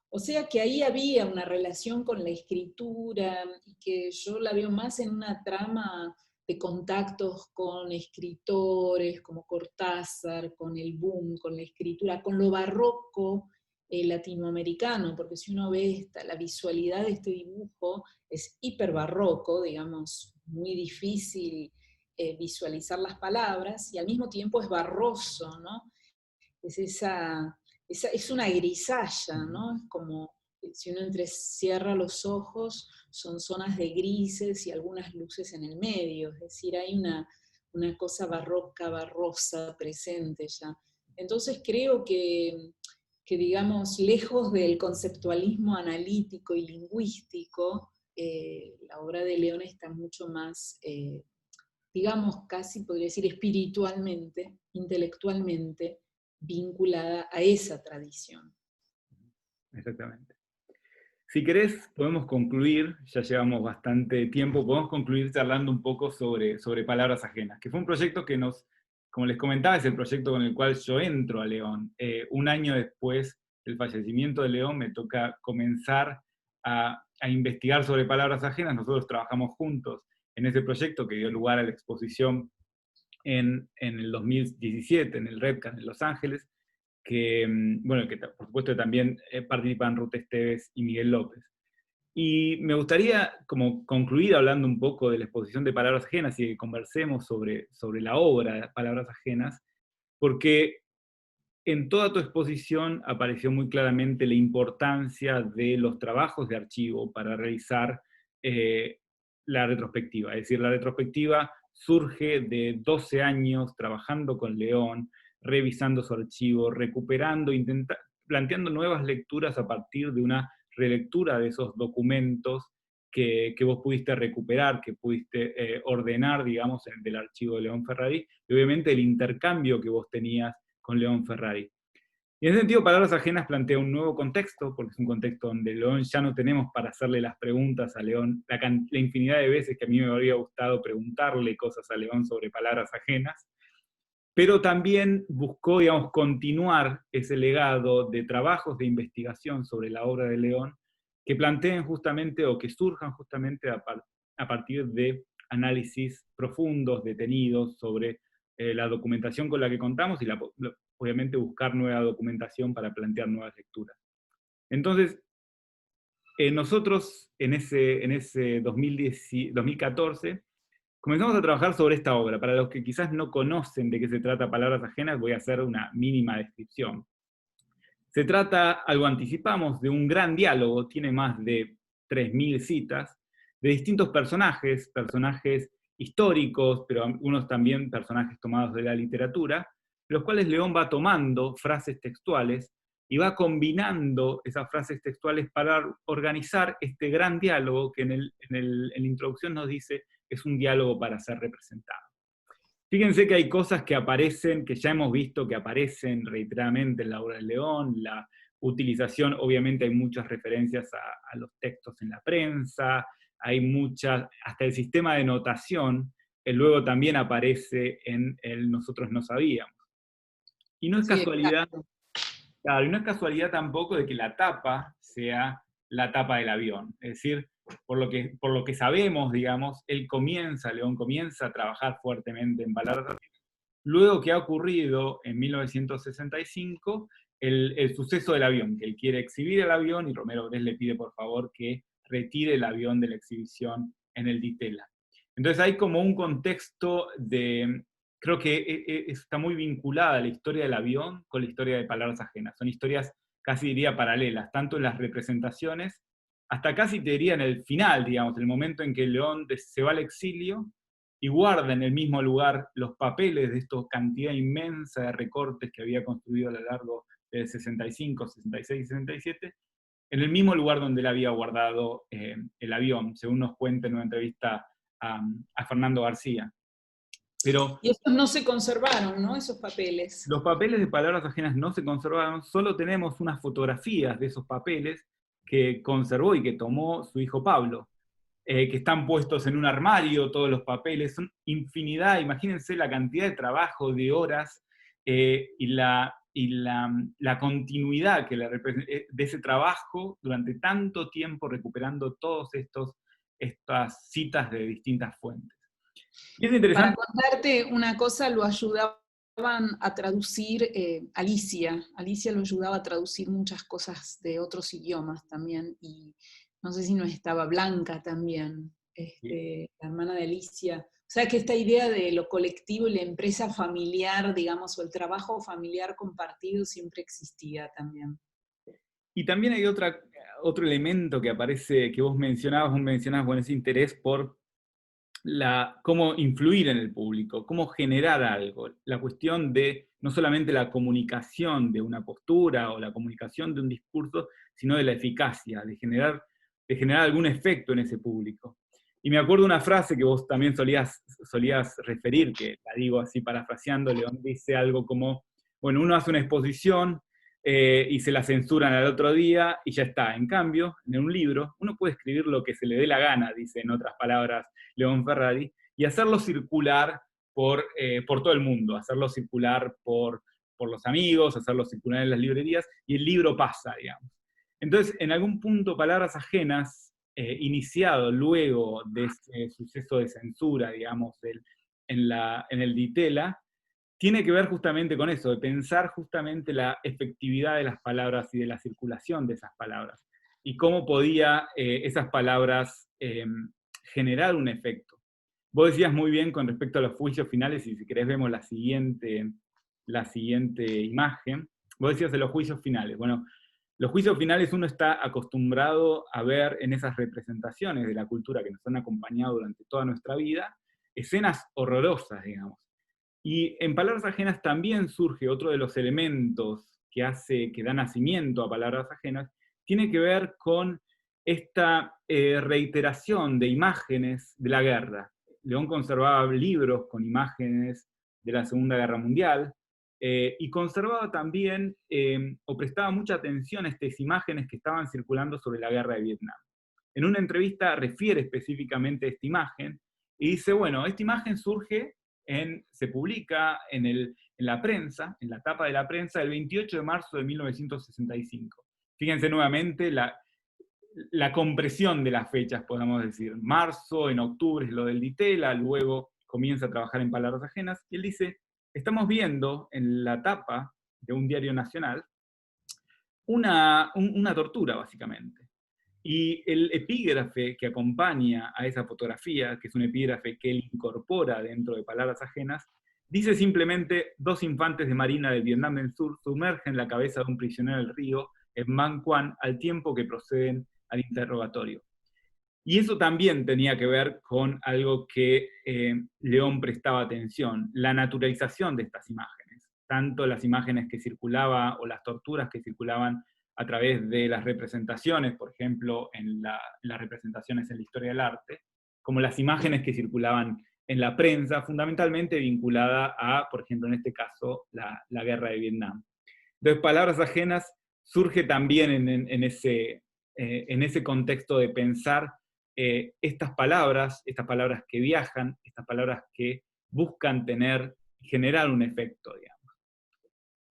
O sea que ahí había una relación con la escritura y que yo la veo más en una trama de contactos con escritores como Cortázar, con el boom, con la escritura, con lo barroco latinoamericano, porque si uno ve la visualidad de este dibujo es hiper barroco, digamos, muy difícil visualizar las palabras y al mismo tiempo es barroso, ¿no? Es es una grisalla, ¿no? Es como si uno entrecierra los ojos, son zonas de grises y algunas luces en el medio, es decir, hay una cosa barroca, barrosa presente ya. Entonces creo que digamos, lejos del conceptualismo analítico y lingüístico, la obra de León está mucho más, digamos, casi podría decir espiritualmente, intelectualmente, vinculada a esa tradición. Exactamente. Si querés, podemos concluir, ya llevamos bastante tiempo, podemos concluir charlando un poco sobre Palabras Ajenas, que fue un proyecto que como les comentaba, es el proyecto con el cual yo entro a León, un año después del fallecimiento de León me toca comenzar a investigar sobre palabras ajenas. Nosotros trabajamos juntos en ese proyecto que dio lugar a la exposición en el 2017 en el RedCan en Los Ángeles, que, bueno, que por supuesto también participan Ruth Esteves y Miguel López. Y me gustaría como concluir hablando un poco de la exposición de palabras ajenas y que conversemos sobre la obra de palabras ajenas, porque en toda tu exposición apareció muy claramente la importancia de los trabajos de archivo para realizar eh, la retrospectiva. Es decir, la retrospectiva surge de 12 años trabajando con León, revisando su archivo, recuperando, planteando nuevas lecturas a partir de una relectura de esos documentos que vos pudiste recuperar, que pudiste ordenar, digamos, del archivo de León Ferrari, y obviamente el intercambio que vos tenías con León Ferrari. Y en ese sentido, Palabras Ajenas plantea un nuevo contexto, porque es un contexto donde León ya no tenemos para hacerle las preguntas a León, la infinidad de veces que a mí me habría gustado preguntarle cosas a León sobre palabras ajenas, pero también buscó, digamos, continuar ese legado de trabajos de investigación sobre la obra de León que planteen justamente o que surjan justamente a partir de análisis profundos, detenidos sobre la documentación con la que contamos y obviamente buscar nueva documentación para plantear nuevas lecturas. Entonces, nosotros en ese 2014 comenzamos a trabajar sobre esta obra. Para los que quizás no conocen de qué se trata Palabras Ajenas, voy a hacer una mínima descripción. Se trata, algo anticipamos, de un gran diálogo, tiene más de 3000 citas, de distintos personajes históricos, pero algunos también personajes tomados de la literatura, los cuales León va tomando frases textuales y va combinando esas frases textuales para organizar este gran diálogo que en la introducción nos dice es un diálogo para ser representado. Fíjense que hay cosas que aparecen, que ya hemos visto que aparecen reiteradamente en la obra de León, la utilización, obviamente hay muchas referencias a los textos en la prensa, hay muchas, hasta el sistema de notación, luego también aparece en el Nosotros no sabíamos. Y no es Sí, casualidad, exacto. claro, y no es casualidad tampoco de que la tapa sea la tapa del avión. Es decir, por lo que sabemos, digamos, León comienza a trabajar fuertemente en palabras ajenas, luego que ha ocurrido en 1965 el suceso del avión, que él quiere exhibir el avión y Romero Brest le pide por favor que retire el avión de la exhibición en el Ditela. Entonces hay como un contexto de, creo que está muy vinculada la historia del avión con la historia de palabras ajenas. Son historias casi diría paralelas, tanto en las representaciones, hasta casi te diría en el final, digamos, el momento en que León se va al exilio y guarda en el mismo lugar los papeles de esta cantidad inmensa de recortes que había construido a lo largo del 65, 66 y 67, en el mismo lugar donde él había guardado el avión, según nos cuenta en una entrevista a Fernando García. Pero Y estos no se conservaron, ¿no? Esos papeles. los papeles de palabras ajenas no se conservaron, solo tenemos unas fotografías de esos papeles que conservó y que tomó su hijo Pablo, que están puestos en un armario, todos los papeles, son infinidad, imagínense la cantidad de trabajo, de horas, y la continuidad que de ese trabajo durante tanto tiempo recuperando todas estas citas de distintas fuentes. Y es Para interesante. contarte una cosa, lo ayudaban a traducir Alicia. Alicia lo ayudaba a traducir muchas cosas de otros idiomas también. Y no sé si no estaba Blanca también, la hermana de Alicia. O sea que esta idea de lo colectivo y la empresa familiar, digamos, o el trabajo familiar compartido siempre existía también. Y también hay otro elemento que aparece, que vos mencionabas bueno, ese interés por cómo influir en el público, cómo generar algo, la cuestión de no solamente la comunicación de una postura o la comunicación de un discurso, sino de la eficacia, de generar algún efecto en ese público. Y me acuerdo una frase que vos también solías referir, que la digo así parafraseando, León dice algo como, bueno, uno hace una exposición y se la censuran al otro día y ya está. En cambio, en un libro, uno puede escribir lo que se le dé la gana, dice en otras palabras León Ferrari, y hacerlo circular por todo el mundo, hacerlo circular por por los amigos, hacerlo circular en las librerías, y el libro pasa, digamos. Entonces, en algún punto, Palabras Ajenas, iniciado luego de ese suceso de censura, digamos, en el Ditela, tiene que ver justamente con eso, de pensar justamente la efectividad de las palabras y de la circulación de esas palabras, y cómo podía esas palabras generar un efecto. Vos decías muy bien con respecto a los juicios finales, y si querés vemos la siguiente imagen. Vos decías de los juicios finales. Bueno, los juicios finales uno está acostumbrado a ver en esas representaciones de la cultura que nos han acompañado durante toda nuestra vida, escenas horrorosas, digamos. Y en Palabras Ajenas también surge otro de los elementos que da nacimiento a Palabras Ajenas, tiene que ver con esta reiteración de imágenes de la guerra. León conservaba libros con imágenes de la Segunda Guerra Mundial, y conservaba también, o prestaba mucha atención a estas imágenes que estaban circulando sobre la guerra de Vietnam. En una entrevista refiere específicamente a esta imagen, y dice, bueno, esta imagen se publica en la prensa, en la tapa de la prensa, el 28 de marzo de 1965. Fíjense nuevamente la compresión de las fechas, podemos decir. Marzo, en octubre es lo del Ditela, luego comienza a trabajar en Palabras Ajenas, y él dice, estamos viendo en la tapa de un diario nacional una tortura, básicamente. Y el epígrafe que acompaña a esa fotografía, que es un epígrafe que él incorpora dentro de Palabras Ajenas, dice simplemente, 2 infantes de marina del Vietnam del Sur sumergen la cabeza de un prisionero del río en Man Quan al tiempo que proceden al interrogatorio. Y eso también tenía que ver con algo que León prestaba atención, la naturalización de estas imágenes, tanto las imágenes que circulaban o las torturas que circulaban a través de las representaciones, por ejemplo, en las representaciones en la historia del arte, como las imágenes que circulaban en la prensa, fundamentalmente vinculada a, por ejemplo, en este caso, la guerra de Vietnam. Entonces, Palabras Ajenas surge también en ese contexto de pensar estas palabras que viajan, estas palabras que buscan generar un efecto, digamos.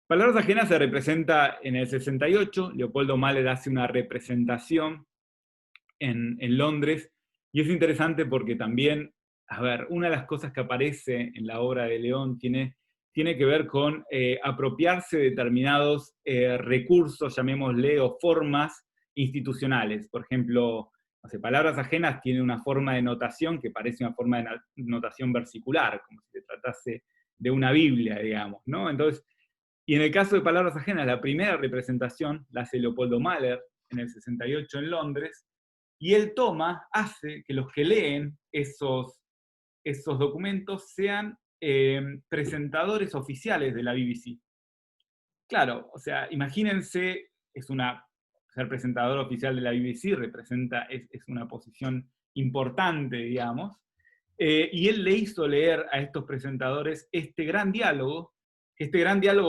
Palabras Ajenas se representa en el 68, Leopoldo Mahler hace una representación en Londres, y es interesante porque también, a ver, una de las cosas que aparece en la obra de León tiene que ver con apropiarse de determinados recursos, llamémosle, o formas institucionales. Por ejemplo, no sé, Palabras Ajenas tiene una forma de notación que parece una forma de notación versicular, como si se tratase de una Biblia, digamos, ¿no? Entonces, y en el caso de Palabras Ajenas, la primera representación la hace Leopoldo Mahler en el 68 en Londres, y él hace que los que leen esos documentos sean presentadores oficiales de la BBC. Claro, o sea, imagínense, ser presentador oficial de la BBC es una posición importante, digamos, y él le hizo leer a estos presentadores este gran diálogo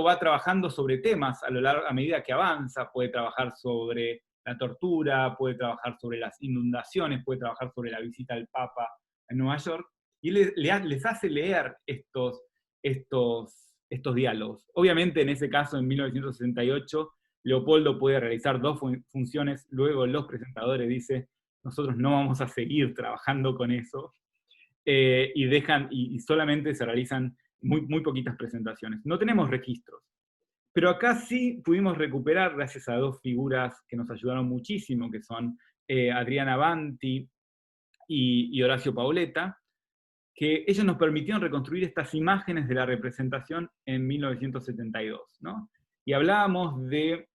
va trabajando sobre temas a medida que avanza, puede trabajar sobre la tortura, puede trabajar sobre las inundaciones, puede trabajar sobre la visita al Papa en Nueva York, y les hace leer estos diálogos. Obviamente, en ese caso, en 1968, Leopoldo puede realizar 2 funciones, luego los presentadores dicen, nosotros no vamos a seguir trabajando con eso, y solamente se realizan muy poquitas presentaciones. No tenemos registros. Pero acá sí pudimos recuperar, gracias a 2 figuras que nos ayudaron muchísimo, que son Adriana Banti y Horacio Paoletta, que ellos nos permitieron reconstruir estas imágenes de la representación en 1972, ¿no? Y hablábamos de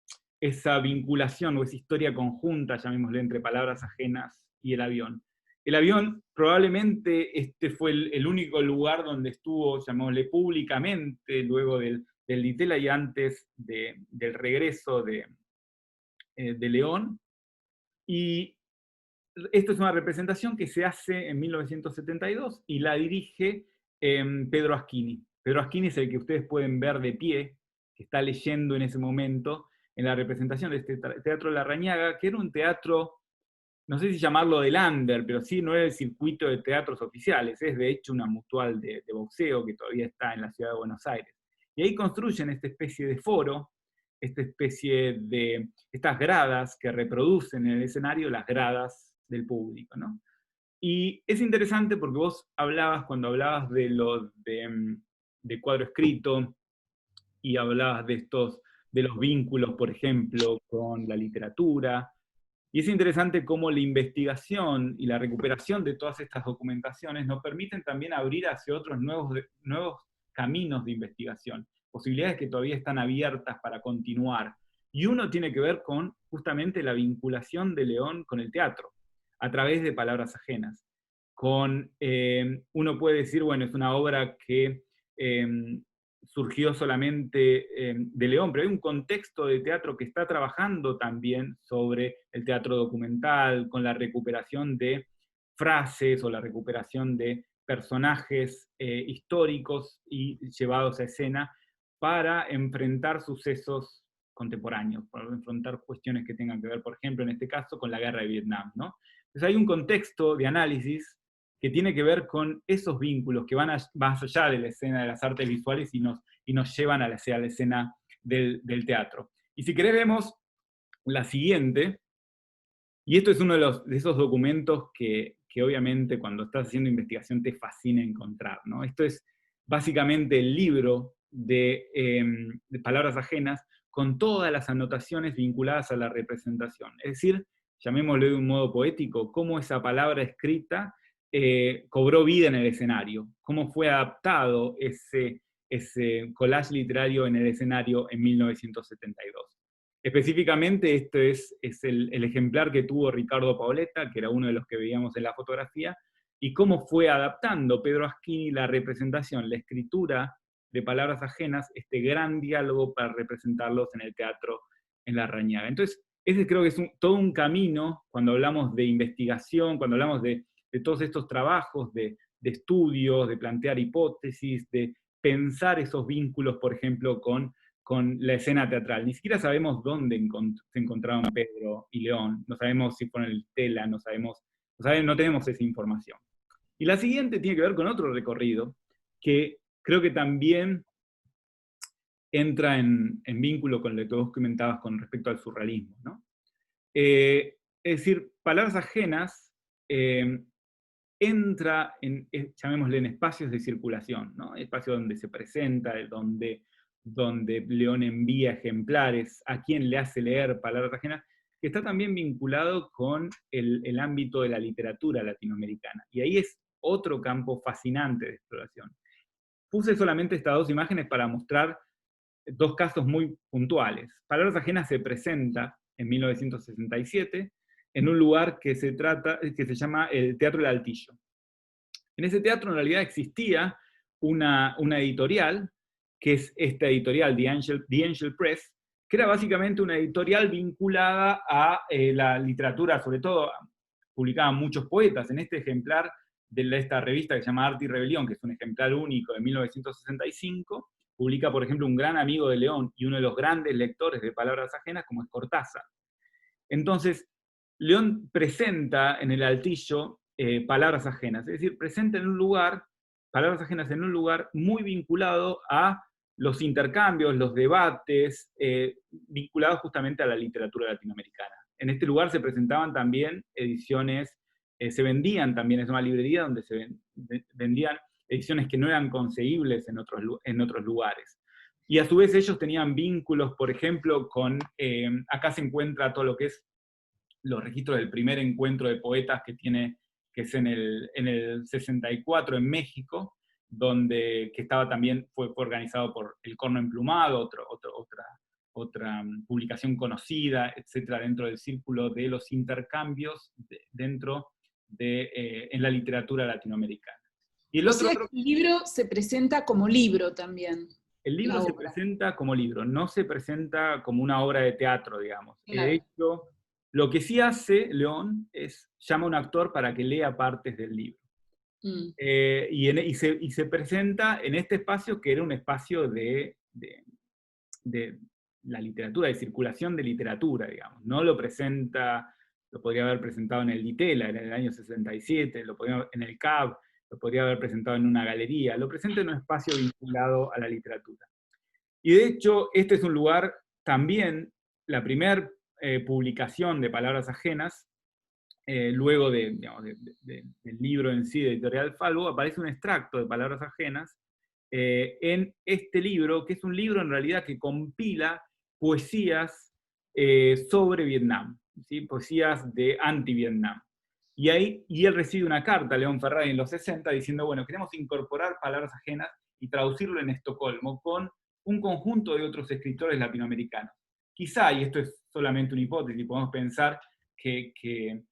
esa vinculación o esa historia conjunta, llamémosle, entre Palabras Ajenas y el avión. El avión, probablemente este fue el único lugar donde estuvo, llamémosle, públicamente, luego del Ditela y antes del regreso de León. Y esto es una representación que se hace en 1972 y la dirige Pedro Asquini. Pedro Asquini es el que ustedes pueden ver de pie, que está leyendo en ese momento en la representación de este Teatro Larrañaga, que era un teatro, no sé si llamarlo del under, pero sí no era el circuito de teatros oficiales, es de hecho una mutual de boxeo que todavía está en la ciudad de Buenos Aires. Y ahí construyen esta especie de foro, esta especie de, estas gradas que reproducen en el escenario las gradas del público, ¿no? Y es interesante porque vos hablabas, cuando hablabas de cuadro escrito, y hablabas de los vínculos, por ejemplo, con la literatura, y es interesante cómo la investigación y la recuperación de todas estas documentaciones nos permiten también abrir hacia otros nuevos caminos de investigación, posibilidades que todavía están abiertas para continuar. Y uno tiene que ver con justamente la vinculación de León con el teatro, a través de palabras ajenas. Uno puede decir, bueno, es una obra que surgió solamente de León, pero hay un contexto de teatro que está trabajando también sobre el teatro documental, con la recuperación de frases o la recuperación de personajes históricos y llevados a escena para enfrentar sucesos contemporáneos, para enfrentar cuestiones que tengan que ver, por ejemplo, en este caso, con la guerra de Vietnam, ¿no? Entonces hay un contexto de análisis que tiene que ver con esos vínculos que van más allá de la escena de las artes visuales y nos llevan hacia la escena del teatro. Y si querés vemos la siguiente, y esto es uno de esos documentos que obviamente cuando estás haciendo investigación te fascina encontrar, ¿no? Esto es básicamente el libro de palabras ajenas con todas las anotaciones vinculadas a la representación. Es decir, llamémoslo de un modo poético, cómo esa palabra escrita cobró vida en el escenario, cómo fue adaptado ese collage literario en el escenario en 1972. Específicamente, este es el ejemplar que tuvo Ricardo Paoletta, que era uno de los que veíamos en la fotografía, y cómo fue adaptando Pedro Asquini la representación, la escritura de palabras ajenas, este gran diálogo para representarlos en el teatro en La Rañaga. Entonces, ese creo que es todo un camino cuando hablamos de investigación, cuando hablamos de todos estos trabajos de estudios, de plantear hipótesis, de pensar esos vínculos, por ejemplo, con la escena teatral. Ni siquiera sabemos dónde se encontraron Pedro y León, no sabemos si fueron el Tela, no tenemos esa información. Y la siguiente tiene que ver con otro recorrido, que creo que también entra en vínculo con lo que vos comentabas con respecto al surrealismo, ¿no? Es decir, palabras ajenas entra llamémosle, en espacios de circulación, ¿no? Espacios donde se presenta, donde León envía ejemplares, a quien le hace leer palabras ajenas, que está también vinculado con el ámbito de la literatura latinoamericana. Y ahí es otro campo fascinante de exploración. Puse solamente estas dos imágenes para mostrar dos casos muy puntuales. Palabras ajenas se presenta en 1967 en un lugar que se llama el Teatro del Altillo. En ese teatro en realidad existía una editorial, que es esta editorial, The Angel Press, que era básicamente una editorial vinculada a la literatura, sobre todo publicaban muchos poetas. En este ejemplar de esta revista que se llama Arte y Rebelión, que es un ejemplar único de 1965, publica, por ejemplo, un gran amigo de León y uno de los grandes lectores de palabras ajenas, como es Cortázar. Entonces, León presenta en el Altillo palabras ajenas, es decir, presenta en un lugar, palabras ajenas en un lugar muy vinculado a los intercambios, los debates, vinculados justamente a la literatura latinoamericana. En este lugar se presentaban también ediciones, se vendían también, es una librería donde se vendían ediciones que no eran conseguibles en otros lugares. Y a su vez ellos tenían vínculos, por ejemplo, acá se encuentra todo lo que es los registros del primer encuentro de poetas que es en el 64 en México, que estaba también, fue organizado por El Corno Emplumado, otra publicación conocida, etcétera, dentro del círculo de los intercambios en la literatura latinoamericana. Y o sea que el libro se presenta como libro también. El libro se presenta como libro, no se presenta como una obra de teatro, digamos. Claro. De hecho, lo que sí hace León es llama a un actor para que lea partes del libro. Y se presenta en este espacio que era un espacio de la literatura, de circulación de literatura, digamos. No lo presenta, lo podría haber presentado en el Ditela en el año 67, en el CAB, lo podría haber presentado en una galería, lo presenta en un espacio vinculado a la literatura. Y de hecho, este es un lugar también, la primera publicación de Palabras Ajenas, luego digamos, del libro en sí de Editorial Falvo, aparece un extracto de Palabras Ajenas en este libro, que es un libro en realidad que compila poesías sobre Vietnam, ¿sí? Poesías de anti-Vietnam. Y él recibe una carta a León Ferrari en los 60 diciendo, bueno, queremos incorporar Palabras Ajenas y traducirlo en Estocolmo con un conjunto de otros escritores latinoamericanos. Quizá, y esto es solamente una hipótesis, podemos pensar que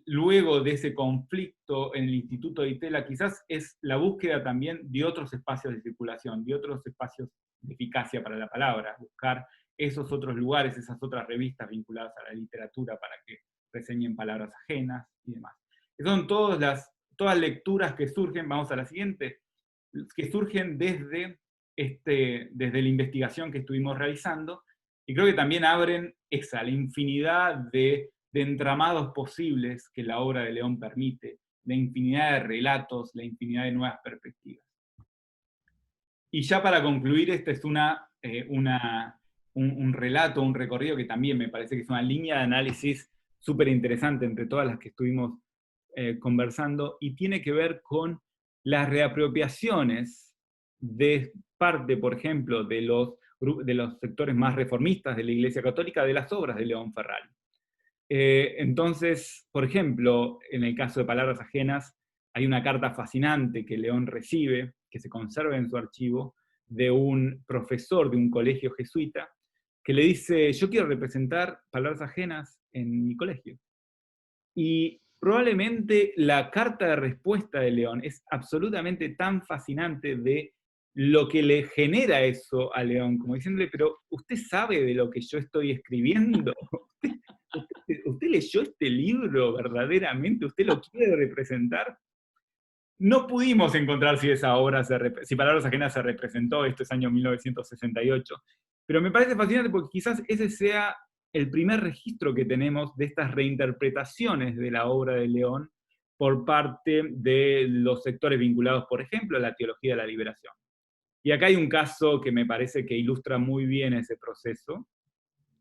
luego de ese conflicto en el Instituto de Itela, quizás es la búsqueda también de otros espacios de circulación, de otros espacios de eficacia para la palabra, buscar esos otros lugares, esas otras revistas vinculadas a la literatura para que reseñen palabras ajenas y demás. Son todas lecturas que surgen, vamos a la siguiente, que surgen desde la investigación que estuvimos realizando, y creo que también abren la infinidad de entramados posibles que la obra de León permite, la infinidad de relatos, la infinidad de nuevas perspectivas. Y ya para concluir, este es un relato, un recorrido que también me parece que es una línea de análisis súper interesante entre todas las que estuvimos conversando, y tiene que ver con las reapropiaciones de parte, por ejemplo, de los sectores más reformistas de la Iglesia Católica de las obras de León Ferrari. Entonces, por ejemplo, en el caso de Palabras Ajenas, hay una carta fascinante que León recibe, que se conserva en su archivo, de un profesor de un colegio jesuita, que le dice, yo quiero representar Palabras Ajenas en mi colegio. Y probablemente la carta de respuesta de León es absolutamente tan fascinante de lo que le genera eso a León, como diciéndole, pero usted sabe de lo que yo estoy escribiendo, ¿Usted leyó este libro verdaderamente? ¿Usted lo quiere representar? No pudimos encontrar si esa obra, si Palabras Ajenas se representó, esto es año 1968, pero me parece fascinante porque quizás ese sea el primer registro que tenemos de estas reinterpretaciones de la obra de León por parte de los sectores vinculados, por ejemplo, a la teología de la liberación. Y acá hay un caso que me parece que ilustra muy bien ese proceso,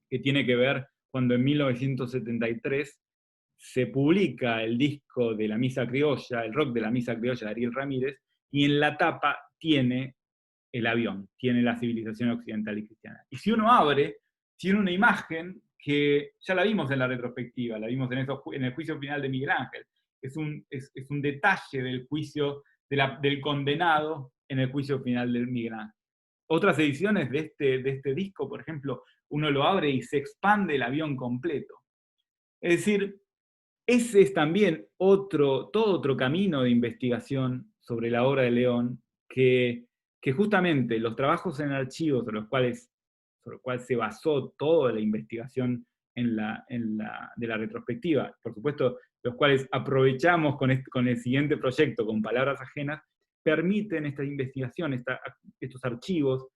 que tiene que ver cuando en 1973 se publica el disco de la Misa Criolla, el rock de la Misa Criolla de Ariel Ramírez, y en la tapa tiene el avión, tiene la civilización occidental y cristiana. Y si uno abre, tiene una imagen que ya la vimos en la retrospectiva, la vimos en el juicio final de Miguel Ángel. Es un detalle del juicio del condenado en el juicio final de Miguel Ángel. Otras ediciones de este disco, por ejemplo, uno lo abre y se expande el avión completo. Es decir, ese es también todo otro camino de investigación sobre la obra de León, que justamente los trabajos en archivos sobre los cuales se basó toda la investigación de la retrospectiva, por supuesto, los cuales aprovechamos con el siguiente proyecto, con Palabras Ajenas, permiten esta investigación, estos archivos,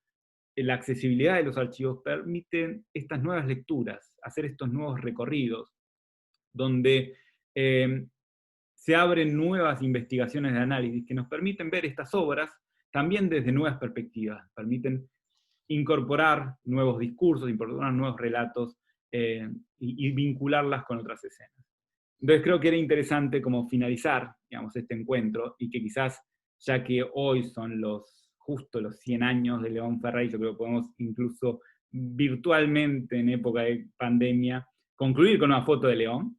la accesibilidad de los archivos, permiten estas nuevas lecturas, hacer estos nuevos recorridos, donde se abren nuevas investigaciones de análisis que nos permiten ver estas obras también desde nuevas perspectivas, permiten incorporar nuevos discursos, incorporar nuevos relatos y vincularlas con otras escenas. Entonces creo que era interesante como finalizar, digamos, este encuentro, y que quizás, ya que hoy son justo los 100 años de León Ferrari, yo creo que podemos incluso virtualmente en época de pandemia concluir con una foto de León,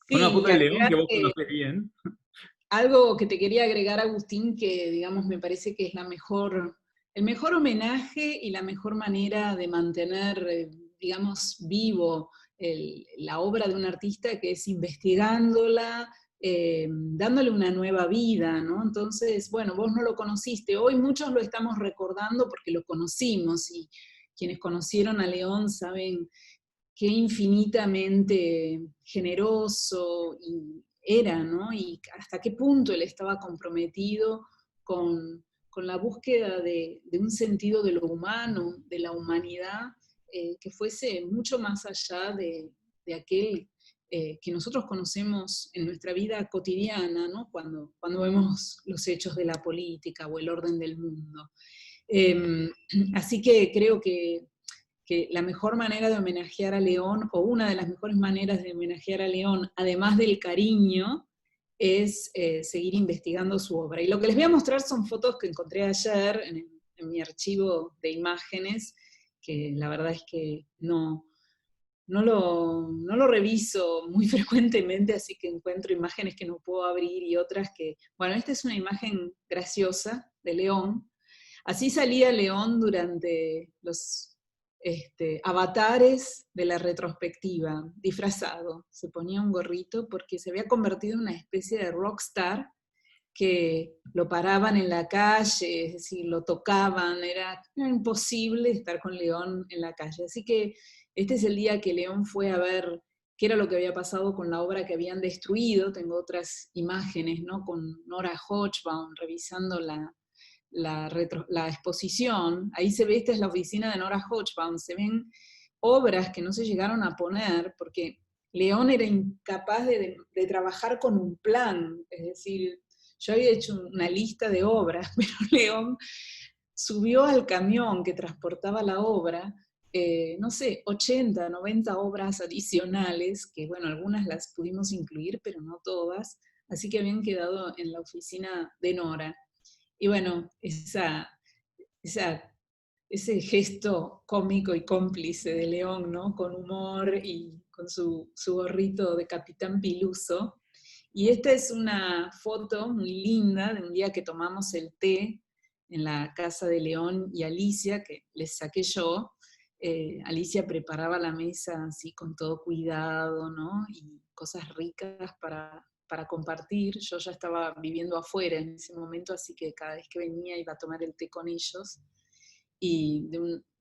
con una Sí, foto y de León agregar que vos que conocés bien. algo que te quería agregar, Agustín, que digamos me parece que es el mejor homenaje y la mejor manera de mantener, digamos, vivo la obra de un artista, que es investigándola, dándole una nueva vida, ¿no? Entonces, bueno, vos no lo conociste, hoy muchos lo estamos recordando porque lo conocimos, y quienes conocieron a León saben qué infinitamente generoso era, ¿no? Y hasta qué punto él estaba comprometido con la búsqueda de un sentido de lo humano, de la humanidad, que fuese mucho más allá de aquel que nosotros conocemos en nuestra vida cotidiana, ¿no? Cuando vemos los hechos de la política o el orden del mundo. Así que creo que la mejor manera de homenajear a León, o una de las mejores maneras de homenajear a León, además del cariño, es seguir investigando su obra. Y lo que les voy a mostrar son fotos que encontré ayer en mi archivo de imágenes, que la verdad es que no lo reviso muy frecuentemente, así que encuentro imágenes que no puedo abrir y otras que... Bueno, esta es una imagen graciosa de León. Así salía León durante los avatares de la retrospectiva, disfrazado. Se ponía un gorrito porque se había convertido en una especie de rockstar que lo paraban en la calle, es decir, lo tocaban, era imposible estar con León en la calle. Así que este es el día que León fue a ver qué era lo que había pasado con la obra que habían destruido. Tengo otras imágenes, ¿no? Con Nora Hochbaum revisando la exposición. Ahí se ve, esta es la oficina de Nora Hochbaum, se ven obras que no se llegaron a poner porque León era incapaz de trabajar con un plan, es decir, yo había hecho una lista de obras, pero León subió al camión que transportaba la obra, no sé, 80, 90 obras adicionales, que bueno, algunas las pudimos incluir, pero no todas, así que habían quedado en la oficina de Nora. Y bueno, esa, ese gesto cómico y cómplice de León, ¿no? Con humor y con su gorrito de Capitán Piluso. Y esta es una foto muy linda de un día que tomamos el té en la casa de León y Alicia, que les saqué yo. Alicia preparaba la mesa así con todo cuidado, ¿no? Y cosas ricas para compartir. Yo ya estaba viviendo afuera en ese momento, así que cada vez que venía iba a tomar el té con ellos. Y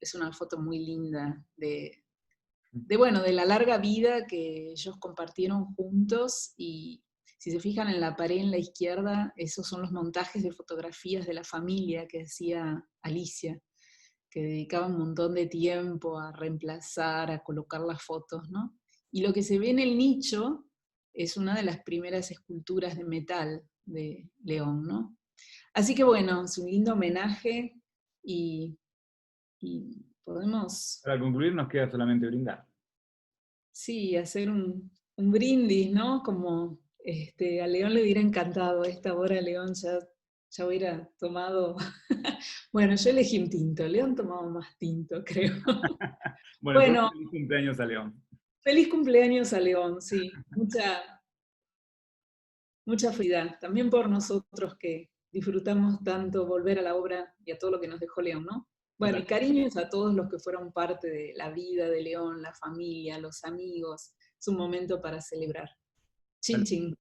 es una foto muy linda bueno, de la larga vida que ellos compartieron juntos. Y si se fijan en la pared en la izquierda, esos son los montajes de fotografías de la familia que hacía Alicia, que dedicaba un montón de tiempo a reemplazar, a colocar las fotos, ¿no? Y lo que se ve en el nicho es una de las primeras esculturas de metal de León, ¿no? Así que bueno, es un lindo homenaje y podemos, Para concluir nos queda solamente brindar. sí, hacer un brindis, ¿no? Como a León le hubiera encantado, a esta hora León ya hubiera tomado, bueno, yo elegí un tinto, León tomaba más tinto, creo. Bueno, entonces Bueno, feliz cumpleaños a León. feliz cumpleaños a León, sí, mucha felicidad, también por nosotros que disfrutamos tanto volver a la obra y a todo lo que nos dejó León, ¿no? Bueno, y Totalmente. cariños a todos los que fueron parte de la vida de León, la familia, los amigos. Es un momento para celebrar. Chin, chin.